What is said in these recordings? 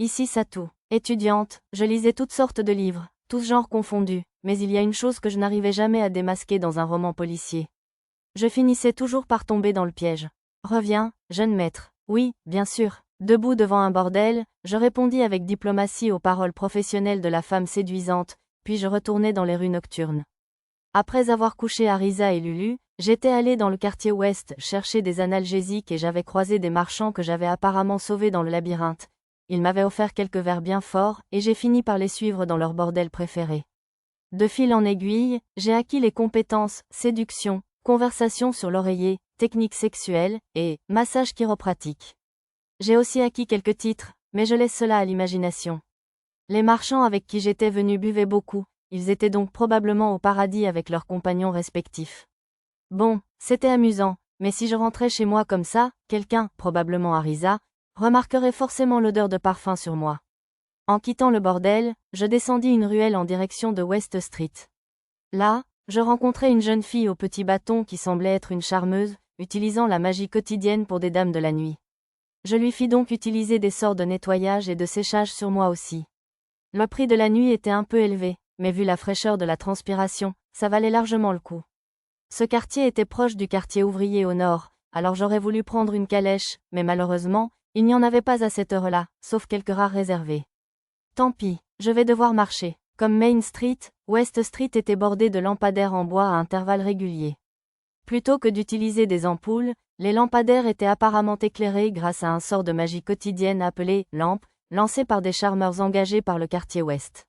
Ici Satou. Étudiante, je lisais toutes sortes de livres, tous genres confondus, mais il y a une chose que je n'arrivais jamais à démasquer dans un roman policier. Je finissais toujours par tomber dans le piège. Reviens, jeune maître. Oui, bien sûr. Debout devant un bordel, je répondis avec diplomatie aux paroles professionnelles de la femme séduisante, puis je retournai dans les rues nocturnes. Après avoir couché Arisa et Lulu, j'étais allé dans le quartier ouest chercher des analgésiques et j'avais croisé des marchands que j'avais apparemment sauvés dans le labyrinthe. Ils m'avaient offert quelques verres bien forts et j'ai fini par les suivre dans leur bordel préféré. De fil en aiguille, j'ai acquis les compétences séduction, conversation sur l'oreiller, techniques sexuelles et massage chiropratique. J'ai aussi acquis quelques titres, mais je laisse cela à l'imagination. Les marchands avec qui j'étais venu buvaient beaucoup, ils étaient donc probablement au paradis avec leurs compagnons respectifs. Bon, c'était amusant, mais si je rentrais chez moi comme ça, quelqu'un, probablement Arisa, remarquerait forcément l'odeur de parfum sur moi. En quittant le bordel, je descendis une ruelle en direction de West Street. Là, je rencontrai une jeune fille au petit bâton qui semblait être une charmeuse, utilisant la magie quotidienne pour des dames de la nuit. Je lui fis donc utiliser des sorts de nettoyage et de séchage sur moi aussi. Le prix de la nuit était un peu élevé, mais vu la fraîcheur de la transpiration, ça valait largement le coup. Ce quartier était proche du quartier ouvrier au nord, alors j'aurais voulu prendre une calèche, mais malheureusement, il n'y en avait pas à cette heure-là, sauf quelques rares réservés. Tant pis, je vais devoir marcher. Comme Main Street, West Street était bordée de lampadaires en bois à intervalles réguliers. Plutôt que d'utiliser des ampoules, les lampadaires étaient apparemment éclairés grâce à un sort de magie quotidienne appelé « lampe », lancé par des charmeurs engagés par le quartier ouest.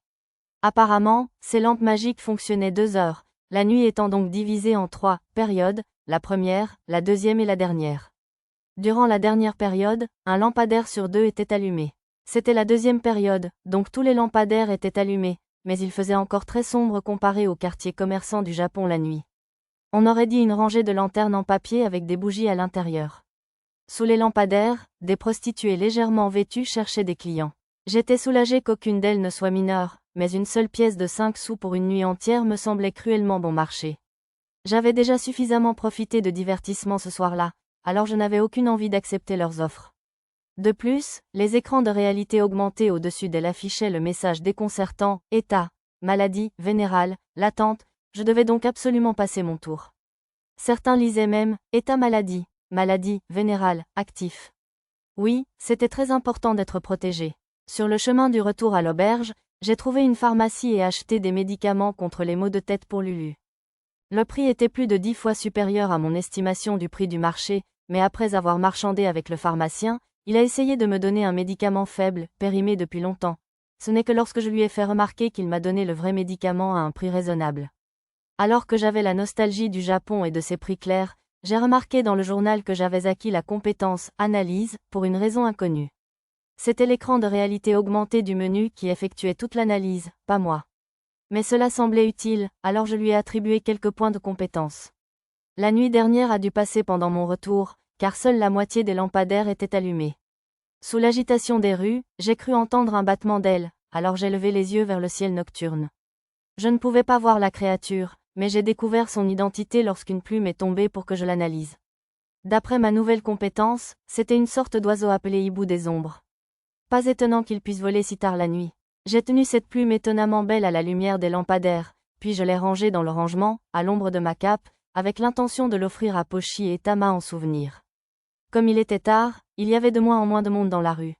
Apparemment, ces lampes magiques fonctionnaient 2 heures, la nuit étant donc divisée en 3 périodes, la première, la deuxième et la dernière. Durant la dernière période, un lampadaire sur 2 était allumé. C'était la deuxième période, donc tous les lampadaires étaient allumés, mais il faisait encore très sombre comparé au quartier commerçant du Japon la nuit. On aurait dit une rangée de lanternes en papier avec des bougies à l'intérieur. Sous les lampadaires, des prostituées légèrement vêtues cherchaient des clients. J'étais soulagé qu'aucune d'elles ne soit mineure, mais une seule pièce de 5 sous pour une nuit entière me semblait cruellement bon marché. J'avais déjà suffisamment profité de divertissement ce soir-là, alors je n'avais aucune envie d'accepter leurs offres. De plus, les écrans de réalité augmentée au-dessus d'elle affichaient le message déconcertant « État, maladie, vénérale, latente », je devais donc absolument passer mon tour. Certains lisaient même « État maladie, maladie, vénérale, actif ». Oui, c'était très important d'être protégé. Sur le chemin du retour à l'auberge, j'ai trouvé une pharmacie et acheté des médicaments contre les maux de tête pour Lulu. Le prix était plus de 10 fois supérieur à mon estimation du prix du marché, mais après avoir marchandé avec le pharmacien, il a essayé de me donner un médicament faible, périmé depuis longtemps. Ce n'est que lorsque je lui ai fait remarquer qu'il m'a donné le vrai médicament à un prix raisonnable. Alors que j'avais la nostalgie du Japon et de ses prix clairs, j'ai remarqué dans le journal que j'avais acquis la compétence « analyse » pour une raison inconnue. C'était l'écran de réalité augmentée du menu qui effectuait toute l'analyse, pas moi. Mais cela semblait utile, alors je lui ai attribué quelques points de compétence. La nuit dernière a dû passer pendant mon retour, car seule la moitié des lampadaires étaient allumés. Sous l'agitation des rues, j'ai cru entendre un battement d'ailes, alors j'ai levé les yeux vers le ciel nocturne. Je ne pouvais pas voir la créature, mais j'ai découvert son identité lorsqu'une plume est tombée pour que je l'analyse. D'après ma nouvelle compétence, c'était une sorte d'oiseau appelé hibou des ombres. Pas étonnant qu'il puisse voler si tard la nuit. J'ai tenu cette plume étonnamment belle à la lumière des lampadaires, puis je l'ai rangée dans le rangement, à l'ombre de ma cape, avec l'intention de l'offrir à Pochi et Tama en souvenir. Comme il était tard, il y avait de moins en moins de monde dans la rue.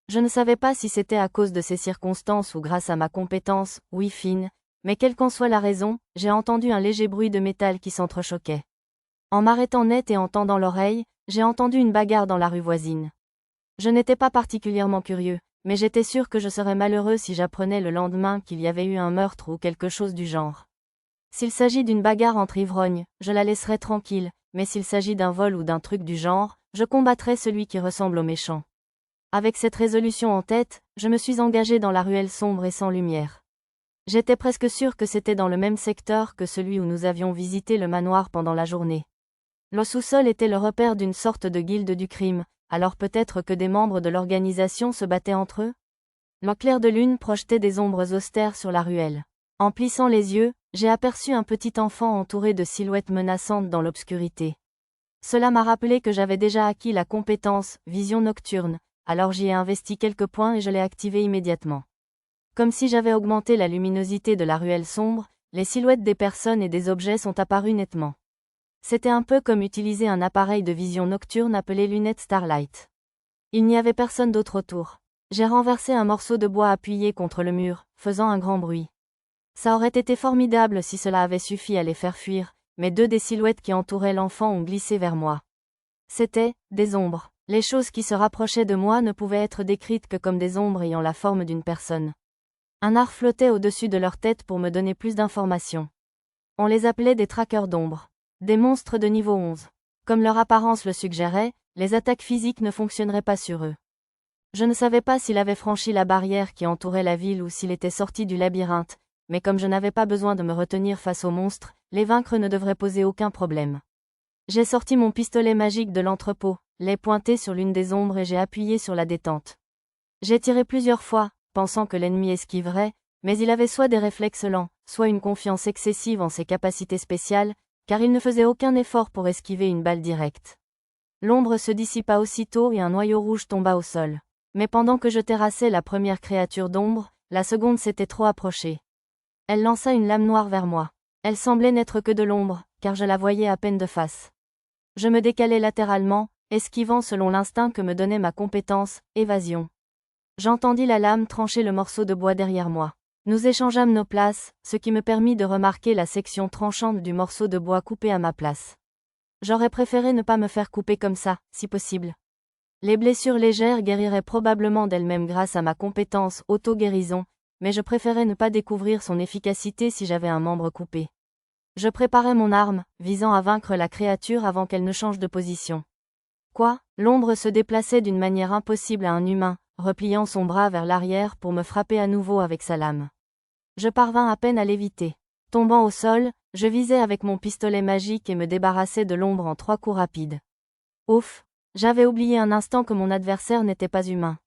Je ne savais pas si c'était à cause de ces circonstances ou grâce à ma compétence, oui fine, mais quelle qu'en soit la raison, j'ai entendu un léger bruit de métal qui s'entrechoquait. En m'arrêtant net et en tendant l'oreille, j'ai entendu une bagarre dans la rue voisine. Je n'étais pas particulièrement curieux, mais j'étais sûr que je serais malheureux si j'apprenais le lendemain qu'il y avait eu un meurtre ou quelque chose du genre. S'il s'agit d'une bagarre entre ivrognes, je la laisserai tranquille, mais s'il s'agit d'un vol ou d'un truc du genre, je combattrai celui qui ressemble au méchant. Avec cette résolution en tête, je me suis engagé dans la ruelle sombre et sans lumière. J'étais presque sûr que c'était dans le même secteur que celui où nous avions visité le manoir pendant la journée. Le sous-sol était le repère d'une sorte de guilde du crime, alors peut-être que des membres de l'organisation se battaient entre eux? Le clair de lune projetait des ombres austères sur la ruelle. En plissant les yeux, j'ai aperçu un petit enfant entouré de silhouettes menaçantes dans l'obscurité. Cela m'a rappelé que j'avais déjà acquis la compétence « vision nocturne », alors j'y ai investi quelques points et je l'ai activé immédiatement. Comme si j'avais augmenté la luminosité de la ruelle sombre, les silhouettes des personnes et des objets sont apparues nettement. C'était un peu comme utiliser un appareil de vision nocturne appelé lunettes Starlight. Il n'y avait personne d'autre autour. J'ai renversé un morceau de bois appuyé contre le mur, faisant un grand bruit. Ça aurait été formidable si cela avait suffi à les faire fuir, mais deux des silhouettes qui entouraient l'enfant ont glissé vers moi. C'étaient des ombres. Les choses qui se rapprochaient de moi ne pouvaient être décrites que comme des ombres ayant la forme d'une personne. Un art flottait au-dessus de leur tête pour me donner plus d'informations. On les appelait des traqueurs d'ombres. Des monstres de niveau 11. Comme leur apparence le suggérait, les attaques physiques ne fonctionneraient pas sur eux. Je ne savais pas s'il avait franchi la barrière qui entourait la ville ou s'il était sorti du labyrinthe, mais comme je n'avais pas besoin de me retenir face aux monstres, les vaincre ne devrait poser aucun problème. J'ai sorti mon pistolet magique de l'entrepôt, l'ai pointé sur l'une des ombres et j'ai appuyé sur la détente. J'ai tiré plusieurs fois, pensant que l'ennemi esquiverait, mais il avait soit des réflexes lents, soit une confiance excessive en ses capacités spéciales, car il ne faisait aucun effort pour esquiver une balle directe. L'ombre se dissipa aussitôt et un noyau rouge tomba au sol. Mais pendant que je terrassais la première créature d'ombre, la seconde s'était trop approchée. Elle lança une lame noire vers moi. Elle semblait n'être que de l'ombre, car je la voyais à peine de face. Je me décalai latéralement, esquivant selon l'instinct que me donnait ma compétence, évasion. J'entendis la lame trancher le morceau de bois derrière moi. Nous échangeâmes nos places, ce qui me permit de remarquer la section tranchante du morceau de bois coupé à ma place. J'aurais préféré ne pas me faire couper comme ça, si possible. Les blessures légères guériraient probablement d'elles-mêmes grâce à ma compétence auto-guérison, mais je préférais ne pas découvrir son efficacité si j'avais un membre coupé. Je préparais mon arme, visant à vaincre la créature avant qu'elle ne change de position. Quoi, l'ombre se déplaçait d'une manière impossible à un humain, repliant son bras vers l'arrière pour me frapper à nouveau avec sa lame. Je parvins à peine à l'éviter. Tombant au sol, je visais avec mon pistolet magique et me débarrassais de l'ombre en 3 coups rapides. Ouf! J'avais oublié un instant que mon adversaire n'était pas humain.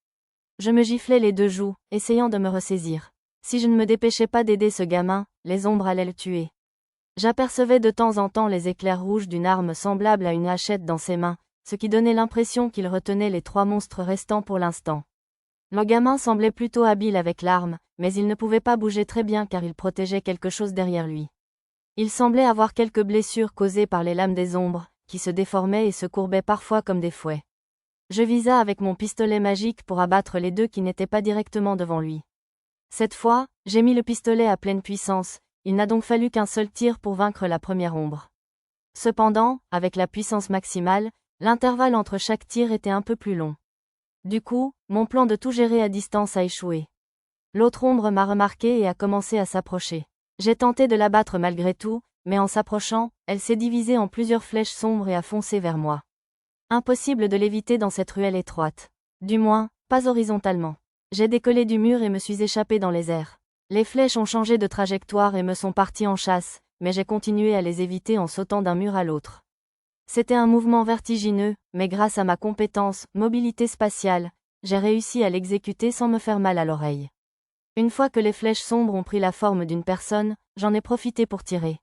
Je me giflais les 2 joues, essayant de me ressaisir. Si je ne me dépêchais pas d'aider ce gamin, les ombres allaient le tuer. J'apercevais de temps en temps les éclairs rouges d'une arme semblable à une hachette dans ses mains, ce qui donnait l'impression qu'il retenait les 3 monstres restants pour l'instant. Le gamin semblait plutôt habile avec l'arme, mais il ne pouvait pas bouger très bien car il protégeait quelque chose derrière lui. Il semblait avoir quelques blessures causées par les lames des ombres, qui se déformaient et se courbaient parfois comme des fouets. Je visa avec mon pistolet magique pour abattre les 2 qui n'étaient pas directement devant lui. Cette fois, j'ai mis le pistolet à pleine puissance, il n'a donc fallu qu'un seul tir pour vaincre la première ombre. Cependant, avec la puissance maximale, l'intervalle entre chaque tir était un peu plus long. Du coup, mon plan de tout gérer à distance a échoué. L'autre ombre m'a remarqué et a commencé à s'approcher. J'ai tenté de l'abattre malgré tout, mais en s'approchant, elle s'est divisée en plusieurs flèches sombres et a foncé vers moi. Impossible de l'éviter dans cette ruelle étroite. Du moins, pas horizontalement. J'ai décollé du mur et me suis échappé dans les airs. Les flèches ont changé de trajectoire et me sont parties en chasse, mais j'ai continué à les éviter en sautant d'un mur à l'autre. C'était un mouvement vertigineux, mais grâce à ma compétence, mobilité spatiale, j'ai réussi à l'exécuter sans me faire mal à l'oreille. Une fois que les flèches sombres ont pris la forme d'une personne, j'en ai profité pour tirer.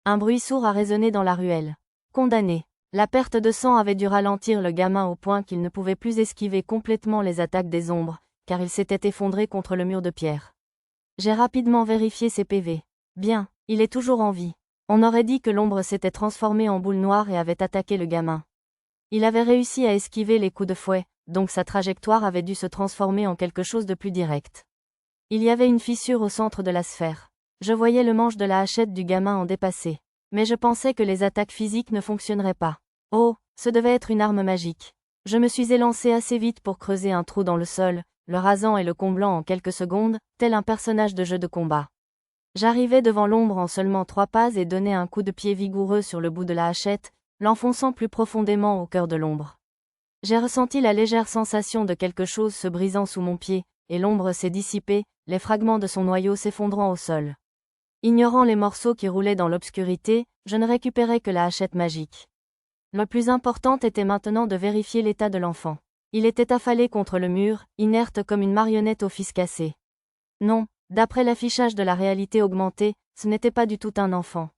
Un bruit sourd a résonné dans la ruelle. Condamné. La perte de sang avait dû ralentir le gamin au point qu'il ne pouvait plus esquiver complètement les attaques des ombres, car il s'était effondré contre le mur de pierre. J'ai rapidement vérifié ses PV. Bien, il est toujours en vie. On aurait dit que l'ombre s'était transformée en boule noire et avait attaqué le gamin. Il avait réussi à esquiver les coups de fouet, donc sa trajectoire avait dû se transformer en quelque chose de plus direct. Il y avait une fissure au centre de la sphère. Je voyais le manche de la hachette du gamin en dépasser. Mais je pensais que les attaques physiques ne fonctionneraient pas. Oh, ce devait être une arme magique. Je me suis élancé assez vite pour creuser un trou dans le sol, le rasant et le comblant en quelques secondes, tel un personnage de jeu de combat. J'arrivais devant l'ombre en seulement 3 pas et donnais un coup de pied vigoureux sur le bout de la hachette, l'enfonçant plus profondément au cœur de l'ombre. J'ai ressenti la légère sensation de quelque chose se brisant sous mon pied, et l'ombre s'est dissipée, les fragments de son noyau s'effondrant au sol. Ignorant les morceaux qui roulaient dans l'obscurité, je ne récupérais que la hachette magique. Le plus important était maintenant de vérifier l'état de l'enfant. Il était affalé contre le mur, inerte comme une marionnette au fils cassé. Non, d'après l'affichage de la réalité augmentée, ce n'était pas du tout un enfant.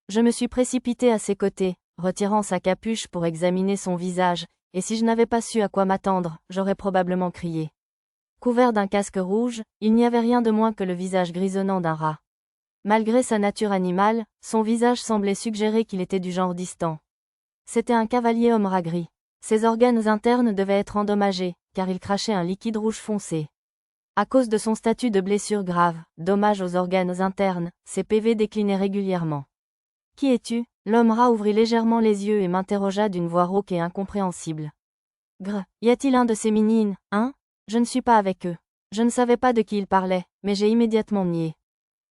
Je me suis précipité à ses côtés, retirant sa capuche pour examiner son visage, et si je n'avais pas su à quoi m'attendre, j'aurais probablement crié. Couvert d'un casque rouge, il n'y avait rien de moins que le visage grisonnant d'un rat. Malgré sa nature animale, son visage semblait suggérer qu'il était du genre distant. C'était un cavalier homme rat gris. Ses organes internes devaient être endommagés, car il crachait un liquide rouge foncé. À cause de son statut de blessure grave, dommage aux organes internes, ses PV déclinaient régulièrement. « Qui es-tu » L'homme rat ouvrit légèrement les yeux et m'interrogea d'une voix rauque et incompréhensible. « Gr, y a-t-il un de ces minines, hein ? Je ne suis pas avec eux. » Je ne savais pas de qui il parlait, mais j'ai immédiatement nié.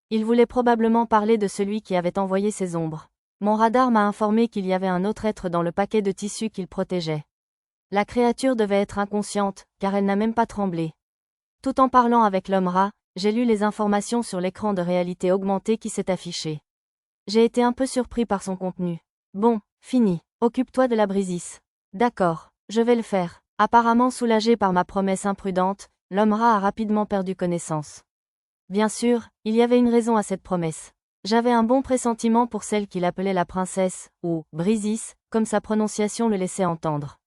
Il voulait probablement parler de celui qui avait envoyé ces ombres. Mon radar m'a informé qu'il y avait un autre être dans le paquet de tissu qu'il protégeait. La créature devait être inconsciente, car elle n'a même pas tremblé. Tout en parlant avec l'homme rat, j'ai lu les informations sur l'écran de réalité augmentée qui s'est affiché. J'ai été un peu surpris par son contenu. Bon, fini. Occupe-toi de la Brisis. D'accord, je vais le faire. Apparemment soulagé par ma promesse imprudente, l'homme rat a rapidement perdu connaissance. Bien sûr, il y avait une raison à cette promesse. J'avais un bon pressentiment pour celle qu'il appelait la princesse, ou Brisis, comme sa prononciation le laissait entendre.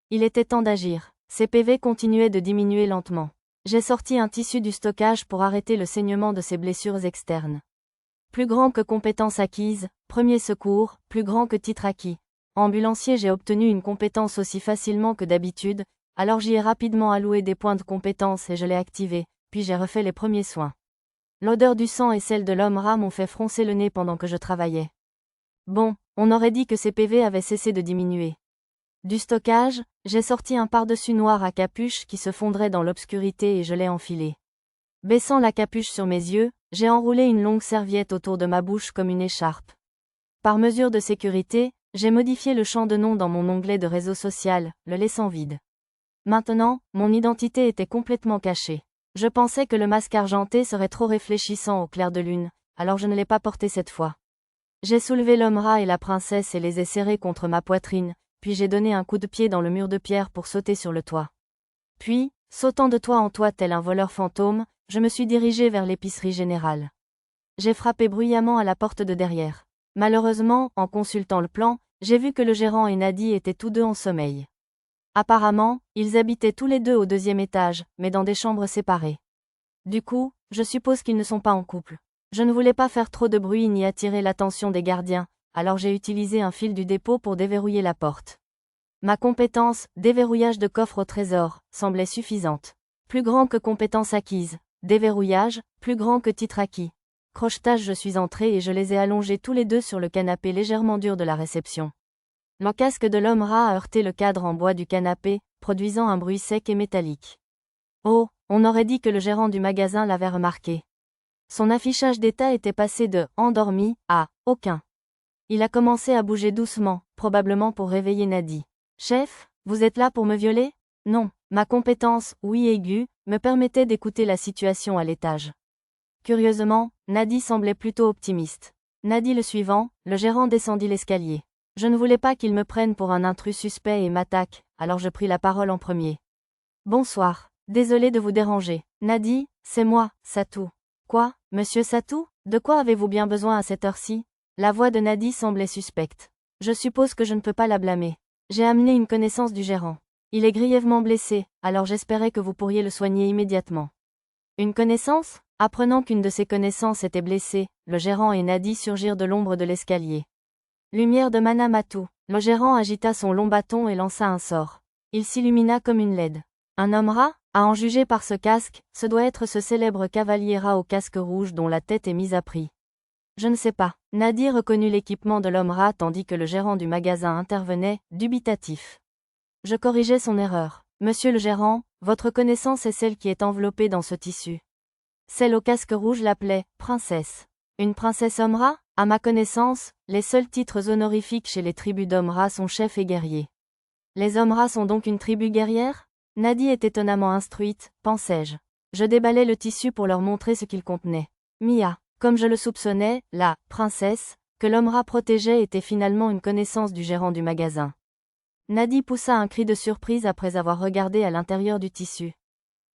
Il était temps d'agir. Ses PV continuaient de diminuer lentement. J'ai sorti un tissu du stockage pour arrêter le saignement de ses blessures externes. Plus grand que compétence acquise, premier secours, plus grand que titre acquis. Ambulancier, j'ai obtenu une compétence aussi facilement que d'habitude, alors j'y ai rapidement alloué des points de compétence et je l'ai activé, puis j'ai refait les premiers soins. L'odeur du sang et celle de l'homme rat m'ont fait froncer le nez pendant que je travaillais. Bon, on aurait dit que ses PV avaient cessé de diminuer. Du stockage, j'ai sorti un pardessus noir à capuche qui se fondrait dans l'obscurité et je l'ai enfilé. Baissant la capuche sur mes yeux, j'ai enroulé une longue serviette autour de ma bouche comme une écharpe. Par mesure de sécurité, j'ai modifié le champ de nom dans mon onglet de réseau social, le laissant vide. Maintenant, mon identité était complètement cachée. Je pensais que le masque argenté serait trop réfléchissant au clair de lune, alors je ne l'ai pas porté cette fois. J'ai soulevé l'homme rat et la princesse et les ai serrés contre ma poitrine, puis j'ai donné un coup de pied dans le mur de pierre pour sauter sur le toit. Puis, sautant de toit en toit tel un voleur fantôme, je me suis dirigé vers l'épicerie générale. J'ai frappé bruyamment à la porte de derrière. Malheureusement, en consultant le plan, j'ai vu que le gérant et Nadie étaient tous deux en sommeil. Apparemment, ils habitaient tous les deux au 2e étage, mais dans des chambres séparées. Du coup, je suppose qu'ils ne sont pas en couple. Je ne voulais pas faire trop de bruit ni attirer l'attention des gardiens, alors j'ai utilisé un fil du dépôt pour déverrouiller la porte. Ma compétence, déverrouillage de coffre au trésor, semblait suffisante. Plus grand que compétence acquise. Déverrouillage, plus grand que titre acquis. Crochetage, je suis entré et je les ai allongés tous les deux sur le canapé légèrement dur de la réception. Le casque de l'homme rat a heurté le cadre en bois du canapé, produisant un bruit sec et métallique. Oh, on aurait dit que le gérant du magasin l'avait remarqué. Son affichage d'état était passé de « endormi » à « aucun ». Il a commencé à bouger doucement, probablement pour réveiller Nadie. « Chef, vous êtes là pour me violer ?» Non, ma compétence, oui aiguë, me permettait d'écouter la situation à l'étage. Curieusement, Nadie semblait plutôt optimiste. Nadie le suivant, le gérant descendit l'escalier. Je ne voulais pas qu'il me prenne pour un intrus suspect et m'attaque, alors je pris la parole en premier. Bonsoir, désolé de vous déranger. Nadie, c'est moi, Satou. Quoi, monsieur Satou? De quoi avez-vous bien besoin à cette heure-ci? La voix de Nadie semblait suspecte. Je suppose que je ne peux pas la blâmer. J'ai amené une connaissance du gérant. Il est grièvement blessé, alors j'espérais que vous pourriez le soigner immédiatement. Une connaissance? Apprenant qu'une de ses connaissances était blessée, le gérant et Nadie surgirent de l'ombre de l'escalier. Lumière de Manamatou. Le gérant agita son long bâton et lança un sort. Il s'illumina comme une LED. Un homme rat? À en juger par ce casque, ce doit être ce célèbre cavalier rat au casque rouge dont la tête est mise à prix. Je ne sais pas. Nadie reconnut l'équipement de l'homme rat tandis que le gérant du magasin intervenait, dubitatif. Je corrigeais son erreur. Monsieur le gérant, votre connaissance est celle qui est enveloppée dans ce tissu. Celle au casque rouge l'appelait « princesse ». Une princesse homme rat? À ma connaissance, les seuls titres honorifiques chez les tribus d'hommes rats sont chef et guerrier. Les hommes rats sont donc une tribu guerrière? Nadie est étonnamment instruite, pensai-je. Je déballai le tissu pour leur montrer ce qu'il contenait. Mia, comme je le soupçonnais, la « princesse » que l'homme rat protégeait était finalement une connaissance du gérant du magasin. Nadie poussa un cri de surprise après avoir regardé à l'intérieur du tissu.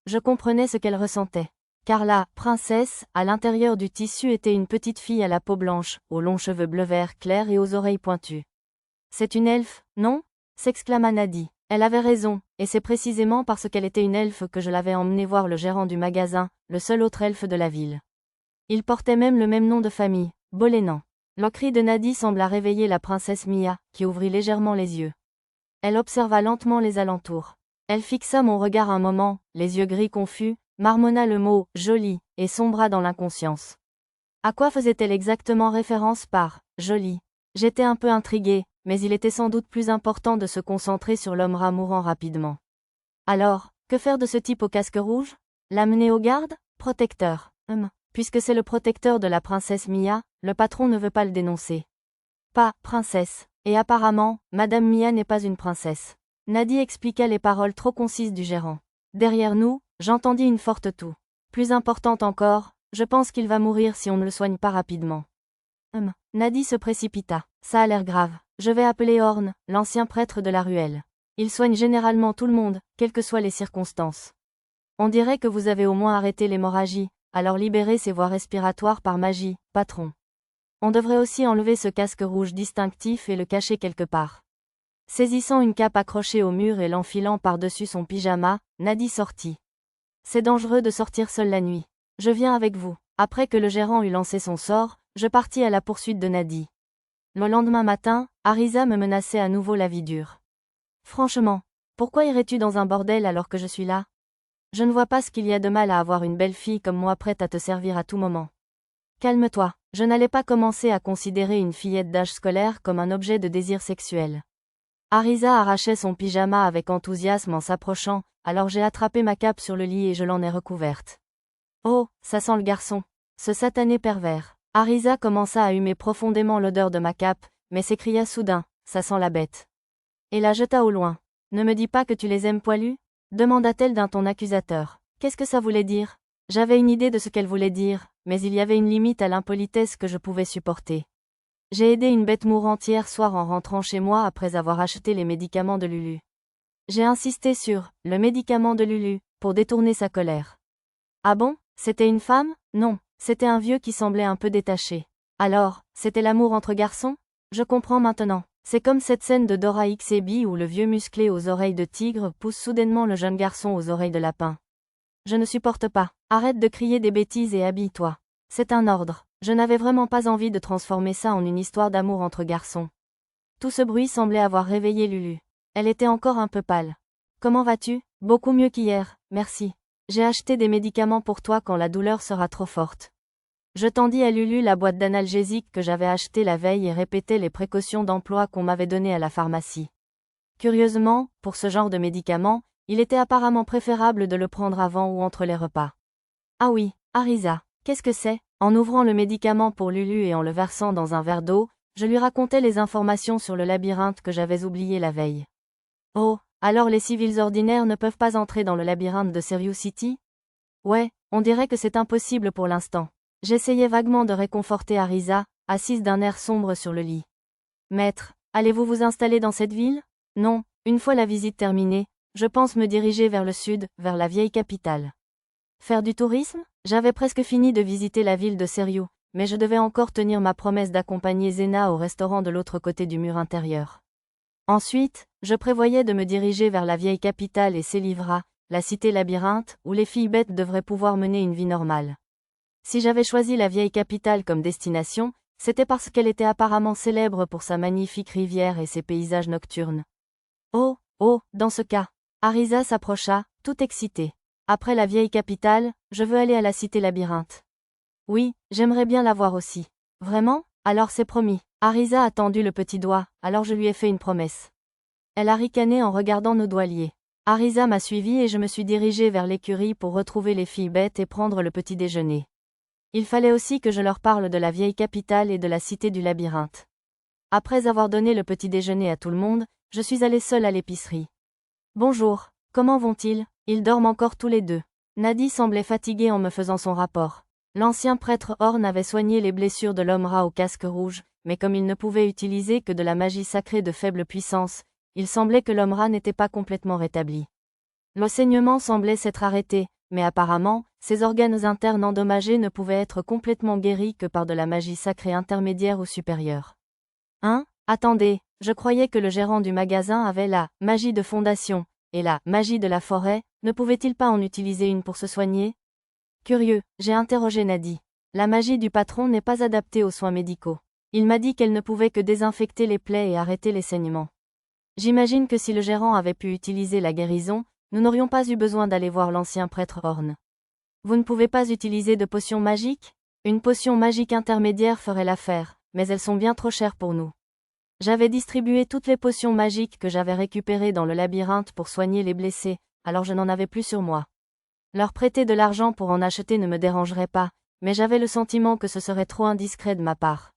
Je comprenais ce qu'elle ressentait. Car la « princesse » à l'intérieur du tissu était une petite fille à la peau blanche, aux longs cheveux bleu-vert clairs et aux oreilles pointues. « C'est une elfe, non » s'exclama Nadie. Elle avait raison, et c'est précisément parce qu'elle était une elfe que je l'avais emmenée voir le gérant du magasin, le seul autre elfe de la ville. Il portait même le même nom de famille, Bolénan. Le cri de Nadie sembla réveiller la princesse Mia, qui ouvrit légèrement les yeux. Elle observa lentement les alentours. Elle fixa mon regard un moment, les yeux gris confus, marmonna le mot « joli » et sombra dans l'inconscience. À quoi faisait-elle exactement référence par « joli » ? J'étais un peu intriguée, mais il était sans doute plus important de se concentrer sur l'homme rat mourant rapidement. Alors, que faire de ce type au casque rouge ? L'amener aux gardes ? Protecteur. Puisque c'est le protecteur de la princesse Mia, le patron ne veut pas le dénoncer. Pas « princesse ». Et apparemment, Madame Mia n'est pas une princesse. Nadie expliqua les paroles trop concises du gérant. Derrière nous, j'entendis une forte toux. Plus importante encore, je pense qu'il va mourir si on ne le soigne pas rapidement. Nadie se précipita. Ça a l'air grave. Je vais appeler Horn, l'ancien prêtre de la ruelle. Il soigne généralement tout le monde, quelles que soient les circonstances. On dirait que vous avez au moins arrêté l'hémorragie, alors libérez ses voies respiratoires par magie, patron. On devrait aussi enlever ce casque rouge distinctif et le cacher quelque part. Saisissant une cape accrochée au mur et l'enfilant par-dessus son pyjama, Nadie sortit. C'est dangereux de sortir seule la nuit. Je viens avec vous. Après que le gérant eut lancé son sort, je partis à la poursuite de Nadie. Le lendemain matin, Arisa me menaçait à nouveau la vie dure. Franchement, pourquoi irais-tu dans un bordel alors que je suis là ? Je ne vois pas ce qu'il y a de mal à avoir une belle fille comme moi prête à te servir à tout moment. Calme-toi, je n'allais pas commencer à considérer une fillette d'âge scolaire comme un objet de désir sexuel. Arisa arrachait son pyjama avec enthousiasme en s'approchant, alors j'ai attrapé ma cape sur le lit et je l'en ai recouverte. Oh, ça sent le garçon. Ce satané pervers. Arisa commença à humer profondément l'odeur de ma cape, mais s'écria soudain, ça sent la bête. Et la jeta au loin. Ne me dis pas que tu les aimes poilus ? Demanda-t-elle d'un ton accusateur. Qu'est-ce que ça voulait dire ? J'avais une idée de ce qu'elle voulait dire, mais il y avait une limite à l'impolitesse que je pouvais supporter. J'ai aidé une bête mourante hier soir en rentrant chez moi après avoir acheté les médicaments de Lulu. J'ai insisté sur « le médicament de Lulu » pour détourner sa colère. Ah bon ? C'était une femme ? Non, c'était un vieux qui semblait un peu détaché. Alors, c'était l'amour entre garçons ? Je comprends maintenant. C'est comme cette scène de Dora XB où le vieux musclé aux oreilles de tigre pousse soudainement le jeune garçon aux oreilles de lapin. Je ne supporte pas. Arrête de crier des bêtises et habille-toi. C'est un ordre. Je n'avais vraiment pas envie de transformer ça en une histoire d'amour entre garçons. Tout ce bruit semblait avoir réveillé Lulu. Elle était encore un peu pâle. Comment vas-tu ? Beaucoup mieux qu'hier, merci. J'ai acheté des médicaments pour toi quand la douleur sera trop forte. Je tendis à Lulu la boîte d'analgésiques que j'avais achetée la veille et répétai les précautions d'emploi qu'on m'avait données à la pharmacie. Curieusement, pour ce genre de médicament, il était apparemment préférable de le prendre avant ou entre les repas. Ah oui, Arisa, qu'est-ce que c'est ? En ouvrant le médicament pour Lulu et en le versant dans un verre d'eau, je lui racontais les informations sur le labyrinthe que j'avais oublié la veille. Oh, alors les civils ordinaires ne peuvent pas entrer dans le labyrinthe de Serious City ? Ouais, on dirait que c'est impossible pour l'instant. J'essayais vaguement de réconforter Arisa, assise d'un air sombre sur le lit. Maître, allez-vous vous installer dans cette ville ? Non, une fois la visite terminée, je pense me diriger vers le sud, vers la vieille capitale. Faire du tourisme ? J'avais presque fini de visiter la ville de Serious, mais je devais encore tenir ma promesse d'accompagner Zena au restaurant de l'autre côté du mur intérieur. Ensuite, je prévoyais de me diriger vers la vieille capitale et Célivra, la cité labyrinthe, où les filles bêtes devraient pouvoir mener une vie normale. Si j'avais choisi la vieille capitale comme destination, c'était parce qu'elle était apparemment célèbre pour sa magnifique rivière et ses paysages nocturnes. Oh, dans ce cas. Arisa s'approcha, tout excitée. Après la vieille capitale, je veux aller à la cité labyrinthe. Oui, j'aimerais bien la voir aussi. Vraiment ? Alors c'est promis. Arisa a tendu le petit doigt, alors je lui ai fait une promesse. Elle a ricané en regardant nos doigts liés. Arisa m'a suivi et je me suis dirigée vers l'écurie pour retrouver les filles bêtes et prendre le petit déjeuner. Il fallait aussi que je leur parle de la vieille capitale et de la cité du labyrinthe. Après avoir donné le petit déjeuner à tout le monde, je suis allée seule à l'épicerie. Bonjour, comment vont-ils ? Ils dorment encore tous les deux. Nadie semblait fatiguée en me faisant son rapport. L'ancien prêtre Horn avait soigné les blessures de l'homme rat au casque rouge, mais comme il ne pouvait utiliser que de la magie sacrée de faible puissance, il semblait que l'homme rat n'était pas complètement rétabli. Le saignement semblait s'être arrêté, mais apparemment, ses organes internes endommagés ne pouvaient être complètement guéris que par de la magie sacrée intermédiaire ou supérieure. Hein ? Attendez, je croyais que le gérant du magasin avait la magie de fondation, et la magie de la forêt, ne pouvait-il pas en utiliser une pour se soigner? Curieux, j'ai interrogé Nadie. La magie du patron n'est pas adaptée aux soins médicaux. Il m'a dit qu'elle ne pouvait que désinfecter les plaies et arrêter les saignements. J'imagine que si le gérant avait pu utiliser la guérison, nous n'aurions pas eu besoin d'aller voir l'ancien prêtre Horn. Vous ne pouvez pas utiliser de potions magiques? Une potion magique intermédiaire ferait l'affaire, mais elles sont bien trop chères pour nous. J'avais distribué toutes les potions magiques que j'avais récupérées dans le labyrinthe pour soigner les blessés, alors je n'en avais plus sur moi. Leur prêter de l'argent pour en acheter ne me dérangerait pas, mais j'avais le sentiment que ce serait trop indiscret de ma part.